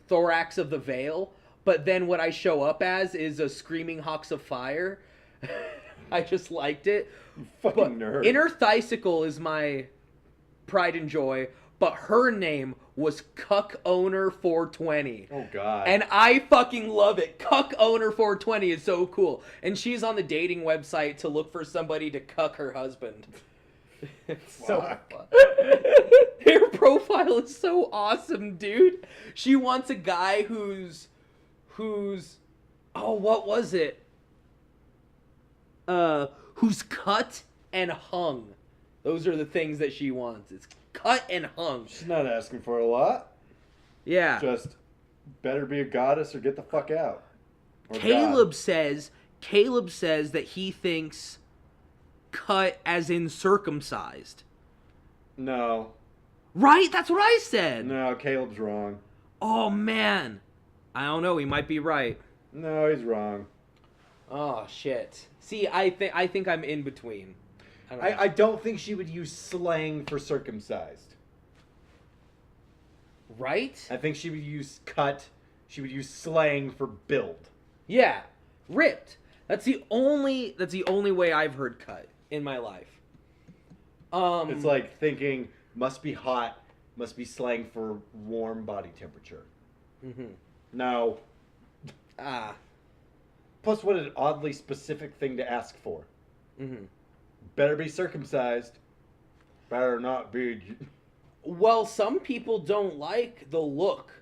[SPEAKER 2] Thorax of the Veil, but then what I show up as is a Screaming Hawks of Fire. I just liked it.
[SPEAKER 1] You fucking nerd.
[SPEAKER 2] Inner Thicycle is my pride and joy, but her name was Cuck Owner 420.
[SPEAKER 1] Oh god.
[SPEAKER 2] And I fucking love it. Cuck Owner 420 is so cool. And she's on the dating website to look for somebody to cuck her husband. It's so fun. Her profile is so awesome, dude. She wants a guy who's oh, what was it? Who's cut and hung. Those are the things that she wants. It's cut and hung.
[SPEAKER 1] She's not asking for a lot.
[SPEAKER 2] Yeah.
[SPEAKER 1] Just better be a goddess or get the fuck out. Or
[SPEAKER 2] Caleb
[SPEAKER 1] God.
[SPEAKER 2] says that he thinks cut as in circumcised.
[SPEAKER 1] No.
[SPEAKER 2] Right? That's what I said.
[SPEAKER 1] No, Caleb's wrong.
[SPEAKER 2] Oh, man. I don't know. He might be right.
[SPEAKER 1] No, he's wrong.
[SPEAKER 2] Oh, shit. See, I think I'm in between.
[SPEAKER 1] I don't think she would use slang for circumcised.
[SPEAKER 2] Right?
[SPEAKER 1] I think she would use cut. She would use slang for build.
[SPEAKER 2] Yeah. Ripped. That's the only way I've heard cut in my life.
[SPEAKER 1] It's like thinking must be hot, must be slang for warm body temperature.
[SPEAKER 2] Mm-hmm.
[SPEAKER 1] No.
[SPEAKER 2] Ah.
[SPEAKER 1] Plus, what an oddly specific thing to ask for.
[SPEAKER 2] Mm-hmm.
[SPEAKER 1] Better be circumcised. Better not be.
[SPEAKER 2] Well, some people don't like the look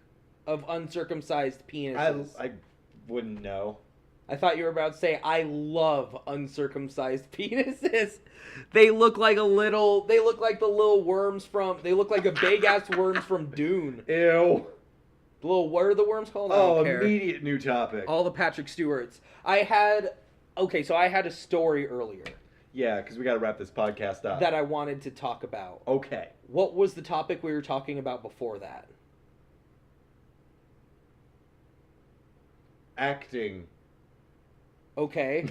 [SPEAKER 2] of uncircumcised penises.
[SPEAKER 1] I wouldn't know.
[SPEAKER 2] I thought you were about to say, I love uncircumcised penises. They look like the little worms from, they look like a big ass worms from Dune.
[SPEAKER 1] Ew.
[SPEAKER 2] What are the worms called? I
[SPEAKER 1] Oh,
[SPEAKER 2] don't care.
[SPEAKER 1] immediate new topic.
[SPEAKER 2] All the Patrick Stewarts. I had a story earlier.
[SPEAKER 1] Yeah, because we got to wrap this podcast up.
[SPEAKER 2] That I wanted to talk about.
[SPEAKER 1] Okay.
[SPEAKER 2] What was the topic we were talking about before that?
[SPEAKER 1] Acting.
[SPEAKER 2] Okay.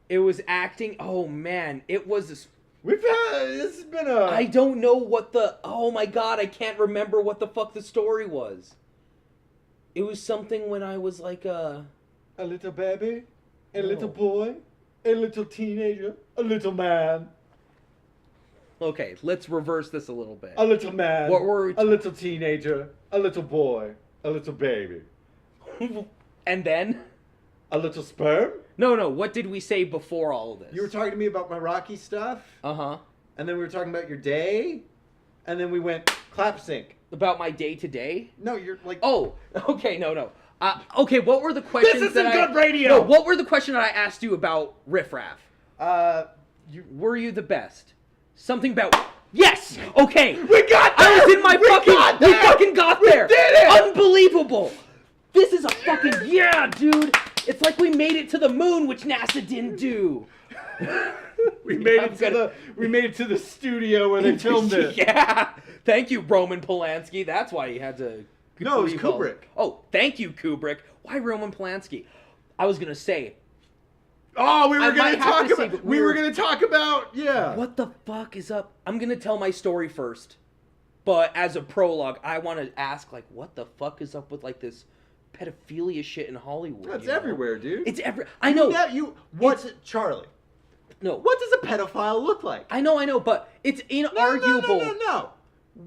[SPEAKER 2] It was acting. Oh, man. It was this.
[SPEAKER 1] This has been a...
[SPEAKER 2] I don't know what the... Oh, my God. I can't remember what the fuck the story was. It was something when I was like a
[SPEAKER 1] little baby, a
[SPEAKER 2] No.
[SPEAKER 1] little boy, a little teenager, a little man.
[SPEAKER 2] Okay, let's reverse this a little bit.
[SPEAKER 1] A little man,
[SPEAKER 2] What were we
[SPEAKER 1] a little teenager, a little boy, a little baby.
[SPEAKER 2] And then?
[SPEAKER 1] A little sperm?
[SPEAKER 2] No, what did we say before all of this?
[SPEAKER 1] You were talking to me about my Rocky stuff,
[SPEAKER 2] Uh-huh.
[SPEAKER 1] and then we were talking about your day, and then we went clap sync.
[SPEAKER 2] About my day-to-day?
[SPEAKER 1] No, you're like...
[SPEAKER 2] Oh, okay, no. Okay, what were the questions
[SPEAKER 1] This
[SPEAKER 2] that
[SPEAKER 1] isn't good radio!
[SPEAKER 2] No, what were the questions that I asked you about Riff Raff?
[SPEAKER 1] Were
[SPEAKER 2] you the best? Something about... Yes! Okay!
[SPEAKER 1] We got there!
[SPEAKER 2] I was in my
[SPEAKER 1] We
[SPEAKER 2] fucking got
[SPEAKER 1] We
[SPEAKER 2] there!
[SPEAKER 1] did it!
[SPEAKER 2] Unbelievable! This is a fucking... Yeah, dude! It's like we made it to the moon, which NASA didn't do.
[SPEAKER 1] We made it to the studio where they filmed it.
[SPEAKER 2] Yeah! Thank you, Roman Polanski. That's why he had to...
[SPEAKER 1] No, it was
[SPEAKER 2] leave all-
[SPEAKER 1] Kubrick.
[SPEAKER 2] Oh, thank you, Kubrick. Why Roman Polanski? I was gonna say...
[SPEAKER 1] Oh, we
[SPEAKER 2] I
[SPEAKER 1] were going
[SPEAKER 2] might
[SPEAKER 1] to
[SPEAKER 2] have
[SPEAKER 1] talk
[SPEAKER 2] to say,
[SPEAKER 1] about...
[SPEAKER 2] but
[SPEAKER 1] We were going to talk about... Yeah.
[SPEAKER 2] What the fuck is up? I'm gonna tell my story first. But as a prologue, I want to ask, like, what the fuck is up with, like, this pedophilia shit in Hollywood?
[SPEAKER 1] That's
[SPEAKER 2] you know?
[SPEAKER 1] everywhere, dude.
[SPEAKER 2] It's I know.
[SPEAKER 1] What's Charlie?
[SPEAKER 2] No.
[SPEAKER 1] What does a pedophile look like?
[SPEAKER 2] I know, but it's inarguable.
[SPEAKER 1] No.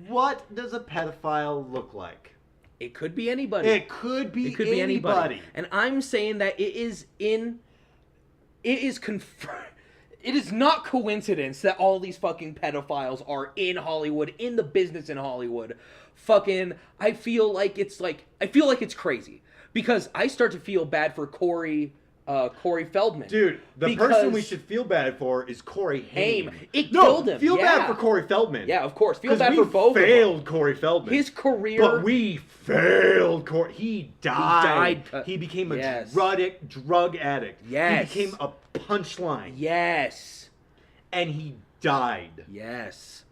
[SPEAKER 1] What does a pedophile look like?
[SPEAKER 2] It could be anybody.
[SPEAKER 1] It could be anybody.
[SPEAKER 2] And I'm saying that it is not coincidence that all these fucking pedophiles are in Hollywood, in the business in Hollywood. Fucking, I feel like it's crazy. Because I start to feel bad for Corey Feldman.
[SPEAKER 1] Dude, the person we should feel bad for is Corey Haim.
[SPEAKER 2] It killed him.
[SPEAKER 1] Feel bad for Corey Feldman.
[SPEAKER 2] Yeah, of course. Feel bad for both
[SPEAKER 1] we
[SPEAKER 2] of them.
[SPEAKER 1] failed Corey Feldman.
[SPEAKER 2] His career...
[SPEAKER 1] But we failed Corey. He died. He became a drug addict.
[SPEAKER 2] Yes.
[SPEAKER 1] He became a punchline.
[SPEAKER 2] Yes.
[SPEAKER 1] And he died.
[SPEAKER 2] Yes.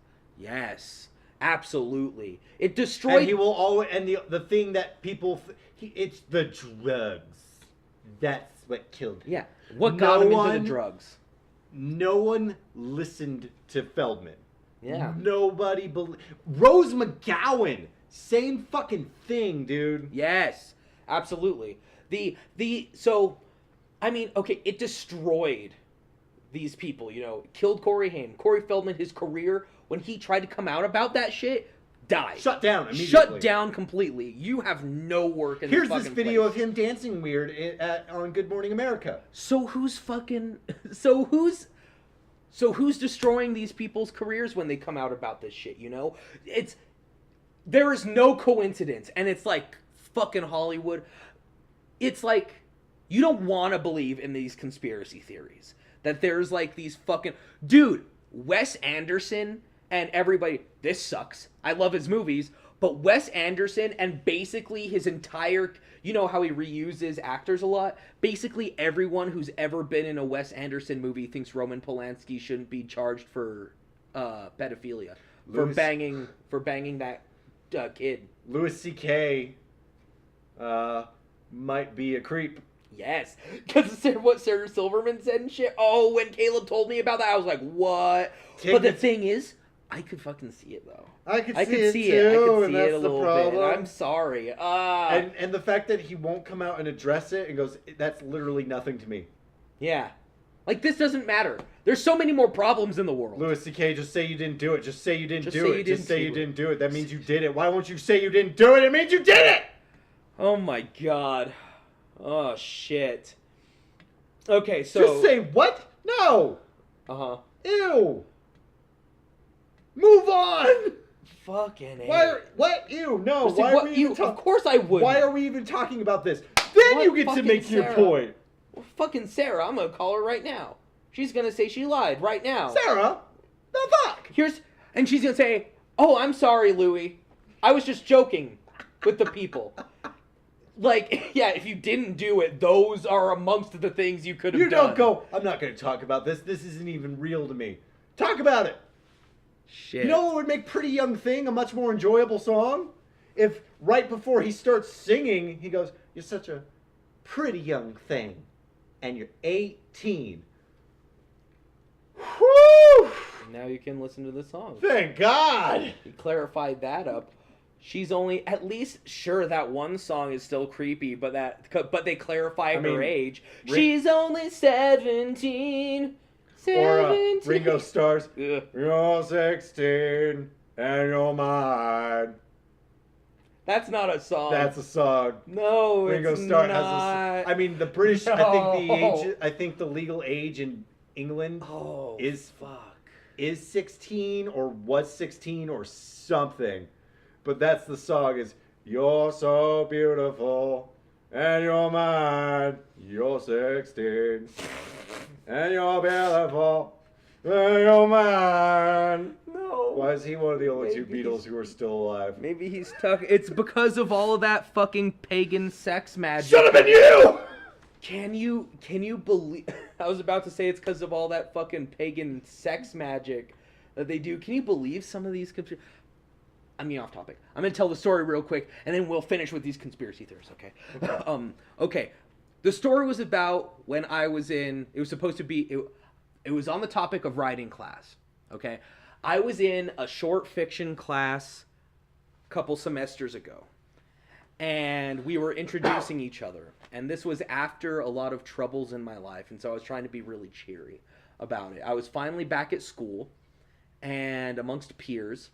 [SPEAKER 2] Absolutely. It destroyed...
[SPEAKER 1] And he will always... And the thing that people... it's the drugs. That's what killed him.
[SPEAKER 2] Yeah. What got him into the drugs?
[SPEAKER 1] No one listened to Feldman.
[SPEAKER 2] Yeah.
[SPEAKER 1] Nobody believed. Rose McGowan. Same fucking thing, dude.
[SPEAKER 2] Yes. Absolutely. So, I mean, okay, it destroyed these people, you know. Killed Corey Haim. Corey Feldman, his career, when he tried to come out about that shit, died.
[SPEAKER 1] Shut down immediately.
[SPEAKER 2] Shut down completely. You have no work in
[SPEAKER 1] Here's
[SPEAKER 2] this
[SPEAKER 1] this video
[SPEAKER 2] place.
[SPEAKER 1] of him dancing weird on Good Morning America.
[SPEAKER 2] So who's So who's destroying these people's careers when they come out about this shit, there is no coincidence, and it's like fucking Hollywood. It's like, you don't want to believe in these conspiracy theories. That there's like these fucking... Dude, Wes Anderson and everybody... This sucks. I love his movies. But Wes Anderson and basically his entire... You know how he reuses actors a lot? Basically everyone who's ever been in a Wes Anderson movie thinks Roman Polanski shouldn't be charged for pedophilia. For banging that kid.
[SPEAKER 1] Louis C.K. Might be a creep.
[SPEAKER 2] Yes, because what Sarah Silverman said and shit. Oh, when Caleb told me about that, I was like, what? But the thing is, I could fucking see it, though.
[SPEAKER 1] I could see it, too,
[SPEAKER 2] I could
[SPEAKER 1] and
[SPEAKER 2] see
[SPEAKER 1] that's
[SPEAKER 2] it a
[SPEAKER 1] the
[SPEAKER 2] little
[SPEAKER 1] problem.
[SPEAKER 2] bit. I'm sorry.
[SPEAKER 1] And the fact that he won't come out and address it and goes, that's literally nothing to me.
[SPEAKER 2] Yeah. Like, this doesn't matter. There's so many more problems in the world.
[SPEAKER 1] Louis C.K., just say you didn't do it. Just say you didn't do it. Just say you didn't do it. That means you did it. Why won't you say you didn't do it? It means you did it!
[SPEAKER 2] Oh, my God. Oh, shit. Okay, so...
[SPEAKER 1] Just say what? No!
[SPEAKER 2] Uh-huh.
[SPEAKER 1] Ew! Move on!
[SPEAKER 2] Fucking
[SPEAKER 1] what? Ew, no.
[SPEAKER 2] Why are we even Of course I would.
[SPEAKER 1] Why are we even talking about this? Then you get to make your point.
[SPEAKER 2] Well, fucking Sarah, I'm gonna call her right now. She's gonna say she lied right now.
[SPEAKER 1] Sarah? The fuck?
[SPEAKER 2] And she's gonna say, oh, I'm sorry, Louie. I was just joking with the people. Like, yeah, if you didn't do it, those are amongst the things you could have done.
[SPEAKER 1] You don't go, I'm not going to talk about this. This isn't even real to me. Talk about it.
[SPEAKER 2] Shit.
[SPEAKER 1] You know what would make Pretty Young Thing a much more enjoyable song? If right before he starts singing, he goes, you're such a pretty young thing, and you're 18. Whew!
[SPEAKER 2] Now you can listen to the song.
[SPEAKER 1] Thank God!
[SPEAKER 2] He clarified that up. She's only, at least, sure, that one song is still creepy, but they clarify her age. She's only 17.
[SPEAKER 1] Or Ringo Starr's, you're 16 and you're mine.
[SPEAKER 2] That's not a song.
[SPEAKER 1] That's a song.
[SPEAKER 2] No,
[SPEAKER 1] Ringo
[SPEAKER 2] it's
[SPEAKER 1] Starr
[SPEAKER 2] not.
[SPEAKER 1] has a... I mean, the British, I think the legal age in England is 16 or was 16 or something. But that's the song is, you're so beautiful, and you're mine, you're 16, and you're beautiful, and you're mine.
[SPEAKER 2] No.
[SPEAKER 1] Why is he one of the only two Beatles who are still alive?
[SPEAKER 2] Maybe he's stuck. It's because of all of that fucking pagan sex magic.
[SPEAKER 1] Should have been you!
[SPEAKER 2] Can you believe... I was about to say it's because of all that fucking pagan sex magic that they do. Can you believe some of these... I'm getting off topic. I'm going to tell the story real quick, and then we'll finish with these conspiracy theories, okay? Okay. The story was about when I was in... It was supposed to be... It was on the topic of writing class, okay? I was in a short fiction class a couple semesters ago, and we were introducing each other. And this was after a lot of troubles in my life, and so I was trying to be really cheery about it. I was finally back at school, and amongst peers...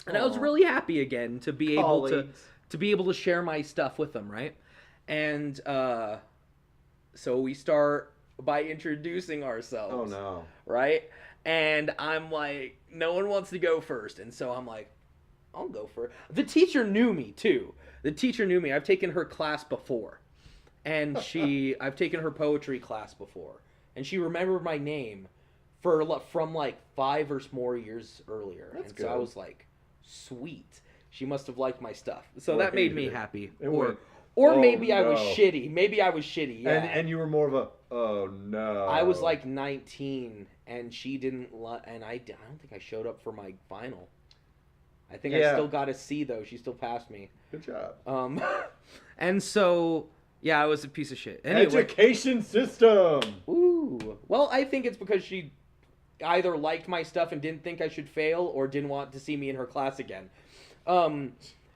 [SPEAKER 2] And I was really happy again to be able to share my stuff with them, right? And so we start by introducing ourselves.
[SPEAKER 1] Oh no.
[SPEAKER 2] Right? And I'm like, no one wants to go first. And so I'm like, I'll go first. The teacher knew me too. The teacher knew me. I've taken her class before. And I've taken her poetry class before. And she remembered my name from like 5 or more years earlier.
[SPEAKER 1] That's
[SPEAKER 2] good. So I was like, sweet. She must have liked my stuff. So that made me happy. Or maybe I was shitty. Maybe I was shitty, yeah.
[SPEAKER 1] And you were more of a, oh no.
[SPEAKER 2] I was like 19, and she didn't, and I don't think I showed up for my final. I think I still got a C, though. She still passed me.
[SPEAKER 1] Good job.
[SPEAKER 2] And so, yeah, I was a piece of shit. Anyway,
[SPEAKER 1] education system!
[SPEAKER 2] Ooh. Well, I think it's because she either liked my stuff and didn't think I should fail, or didn't want to see me in her class again.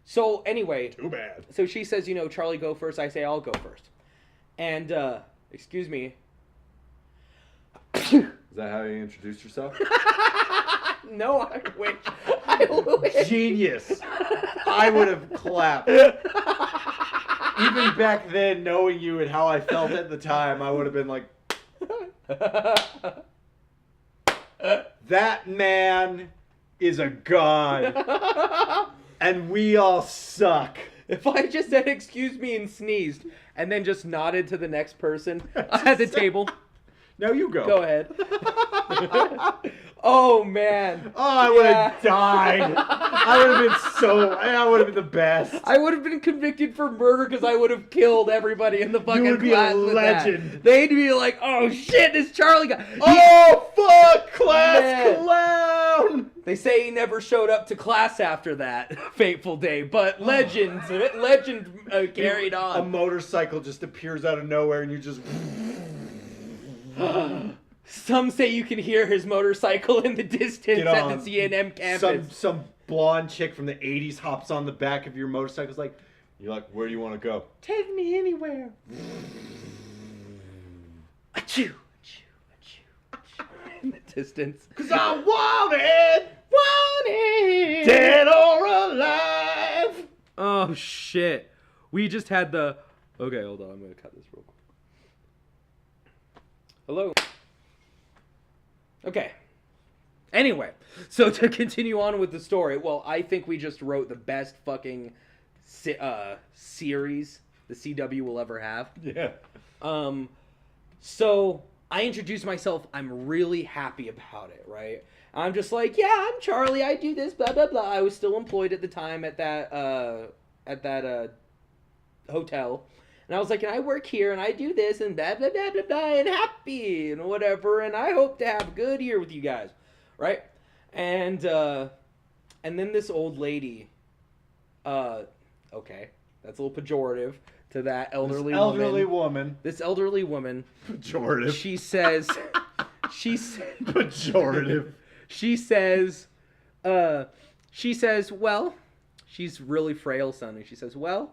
[SPEAKER 2] So anyway,
[SPEAKER 1] too bad.
[SPEAKER 2] So she says, Charlie, go first. I say, I'll go first. And excuse me.
[SPEAKER 1] Is that how you introduced yourself?
[SPEAKER 2] No, I wish. I wish.
[SPEAKER 1] Genius. I would have clapped. Even back then, knowing you and how I felt at the time, I would have been like. That man is a god. And we all suck.
[SPEAKER 2] If I just said excuse me and sneezed and then just nodded to the next person at the table.
[SPEAKER 1] Now you go.
[SPEAKER 2] Go ahead. Oh, man.
[SPEAKER 1] Oh, I would have died. I would have been the best.
[SPEAKER 2] I would have been convicted for murder because I would have killed everybody in the fucking
[SPEAKER 1] You would be
[SPEAKER 2] class
[SPEAKER 1] a
[SPEAKER 2] with
[SPEAKER 1] legend.
[SPEAKER 2] That. They'd be like, oh shit, this Charlie guy.
[SPEAKER 1] Oh, fuck, class
[SPEAKER 2] Man.
[SPEAKER 1] clown.
[SPEAKER 2] They say he never showed up to class after that fateful day, but legend carried
[SPEAKER 1] A
[SPEAKER 2] on.
[SPEAKER 1] motorcycle just appears out of nowhere and you just...
[SPEAKER 2] Some say you can hear his motorcycle in the distance at the CNM campus.
[SPEAKER 1] Some blonde chick from the 80s hops on the back of your motorcycle. It's like, you're like, where do you want to go?
[SPEAKER 2] Take me anywhere. Achoo, achoo, achoo, achoo. In the distance.
[SPEAKER 1] 'Cause I'm wanted! Wanted! Dead or alive!
[SPEAKER 2] Oh, shit. We just had the... Okay, hold on. I'm going to cut this real quick. Hello. Okay. Anyway, so to continue on with the story, well, I think we just wrote the best fucking series the CW will ever have.
[SPEAKER 1] Yeah.
[SPEAKER 2] So I introduced myself. I'm really happy about it, right? I'm just like, yeah, I'm Charlie. I do this, blah blah blah. I was still employed at the time at that hotel. And I was like, and I work here, and I do this, and blah, blah, blah, blah, blah, and happy, and whatever, and I hope to have a good year with you guys, right? And then this old lady, okay, that's a little pejorative to that elderly woman. This elderly woman.
[SPEAKER 1] Pejorative.
[SPEAKER 2] She says,
[SPEAKER 1] pejorative.
[SPEAKER 2] She says, well, she's really frail, son, and she says, well,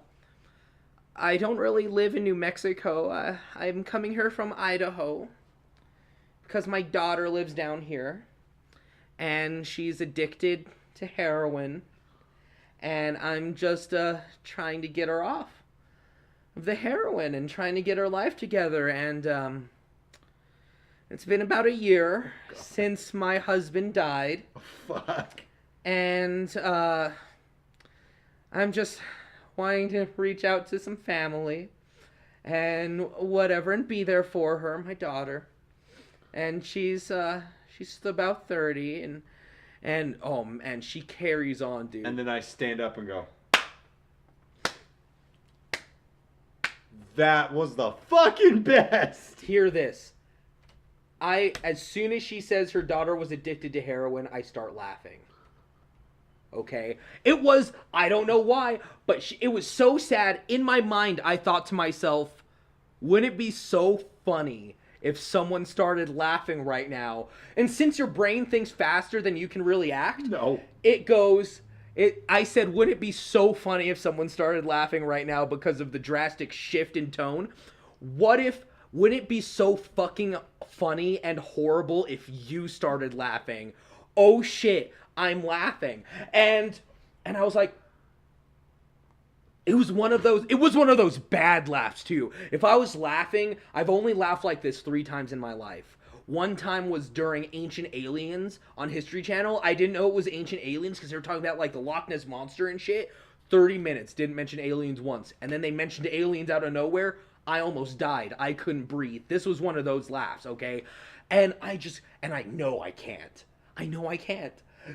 [SPEAKER 2] I don't really live in New Mexico. I'm coming here from Idaho because my daughter lives down here and she's addicted to heroin, and I'm just trying to get her off of the heroin and trying to get her life together. And it's been about a year since my husband died.
[SPEAKER 1] Oh, fuck.
[SPEAKER 2] And I'm just wanting to reach out to some family and whatever and be there for her, my daughter. And she's about 30 and oh man, she carries on, dude.
[SPEAKER 1] And then I stand up and go, that was the fucking best.
[SPEAKER 2] Hear this. As soon as she says her daughter was addicted to heroin, I start laughing. Okay? It was, I don't know why, but it was so sad. In my mind, I thought to myself, wouldn't it be so funny if someone started laughing right now? And since your brain thinks faster than you can really act, I said, wouldn't it be so funny if someone started laughing right now because of the drastic shift in tone? Wouldn't it be so fucking funny and horrible if you started laughing? Oh shit, I'm laughing. And I was like, it was one of those bad laughs too. If I was laughing, I've only laughed like this 3 times in my life. One time was during Ancient Aliens on History Channel. I didn't know it was Ancient Aliens because they were talking about like the Loch Ness Monster and shit. 30 minutes, didn't mention aliens once. And then they mentioned aliens out of nowhere. I almost died. I couldn't breathe. This was one of those laughs, okay? And I know I can't.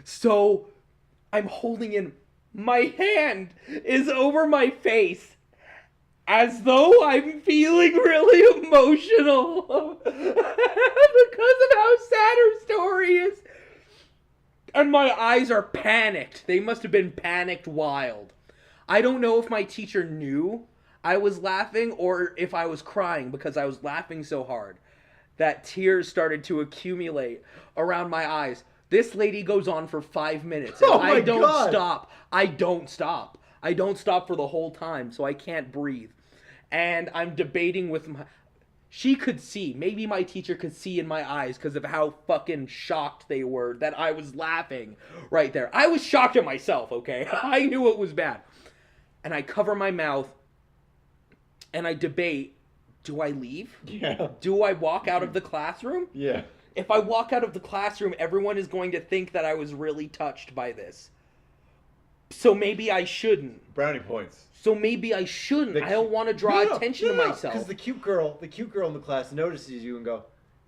[SPEAKER 2] So I'm holding in, my hand is over my face as though I'm feeling really emotional because of how sad her story is. And my eyes are panicked. They must have been panicked wild. I don't know if my teacher knew I was laughing or if I was crying because I was laughing so hard that tears started to accumulate around my eyes. This lady goes on for 5 minutes. And I don't stop. I don't stop for the whole time, so I can't breathe. And I'm debating with my... She could see. Maybe my teacher could see in my eyes because of how fucking shocked they were that I was laughing right there. I was shocked at myself, okay? I knew it was bad. And I cover my mouth and I debate, do I leave?
[SPEAKER 1] Yeah.
[SPEAKER 2] Do I walk out of the classroom?
[SPEAKER 1] Yeah.
[SPEAKER 2] If I walk out of the classroom, everyone is going to think that I was really touched by this. So maybe I shouldn't.
[SPEAKER 1] Brownie points.
[SPEAKER 2] So maybe I shouldn't. I don't want to draw attention to myself.
[SPEAKER 1] Because the cute girl in the class notices you and go,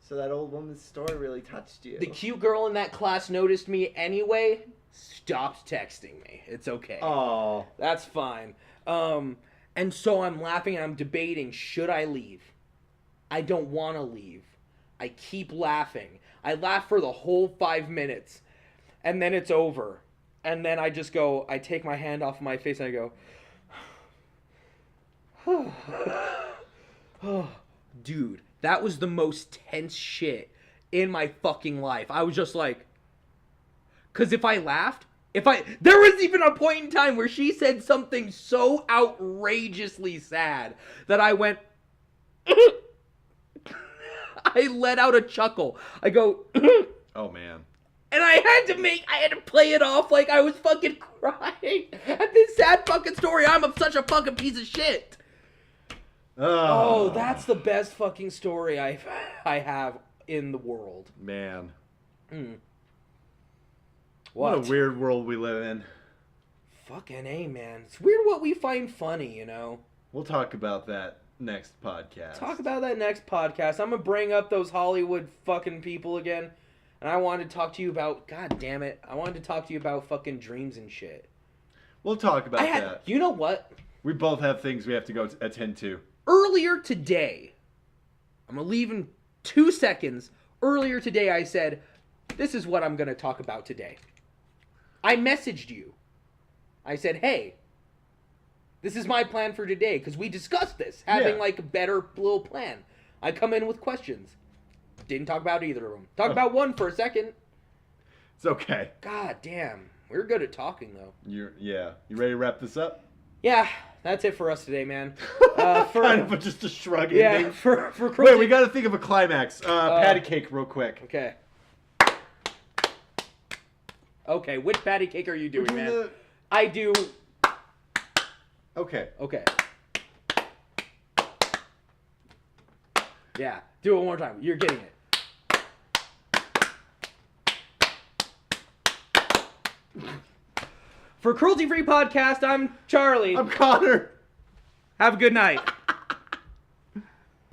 [SPEAKER 1] so that old woman's story really touched you.
[SPEAKER 2] The cute girl in that class noticed me anyway, stopped texting me. It's okay.
[SPEAKER 1] Oh.
[SPEAKER 2] That's fine. And so I'm laughing and I'm debating, should I leave? I don't want to leave. I keep laughing. I laugh for the whole 5 minutes. And then it's over. And then I just go, I take my hand off my face and I go, oh, dude, that was the most tense shit in my fucking life. I was just like, because if I laughed, there was even a point in time where she said something so outrageously sad that I went, I let out a chuckle. I go,
[SPEAKER 1] oh man.
[SPEAKER 2] And I had to play it off like I was fucking crying at this sad fucking story. I'm such a fucking piece of shit. Oh, that's the best fucking story I have in the world.
[SPEAKER 1] Man.
[SPEAKER 2] Mm.
[SPEAKER 1] What a weird world we live in.
[SPEAKER 2] Fucking A, man. It's weird what we find funny, you know?
[SPEAKER 1] We'll talk about that next podcast.
[SPEAKER 2] I'm gonna bring up those Hollywood fucking people again. And I wanted to talk to you about, god damn it, I wanted to talk to you about fucking dreams and shit.
[SPEAKER 1] We'll talk about that.
[SPEAKER 2] You know what?
[SPEAKER 1] We both have things we have to go attend to.
[SPEAKER 2] Earlier today, I'm going to leave in 2 seconds. Earlier today I said, this is what I'm going to talk about today. I messaged you. I said, hey, this is my plan for today, because we discussed this, having like a better little plan. I come in with questions. Didn't talk about either of them. Talked about one for a second.
[SPEAKER 1] It's okay.
[SPEAKER 2] God damn. We're good at talking, though.
[SPEAKER 1] You ready to wrap this up?
[SPEAKER 2] Yeah, that's it for us today, man.
[SPEAKER 1] Kind of just a shrug ending.
[SPEAKER 2] Yeah, for Cruelty...
[SPEAKER 1] Wait, we got to think of a climax. Patty cake real quick.
[SPEAKER 2] Okay. Okay, which patty cake are you doing, man? I do...
[SPEAKER 1] Okay.
[SPEAKER 2] Yeah, do it one more time. You're getting it. For CrueltyFree Podcast, I'm Charlie.
[SPEAKER 1] I'm Connor.
[SPEAKER 2] Have a good night.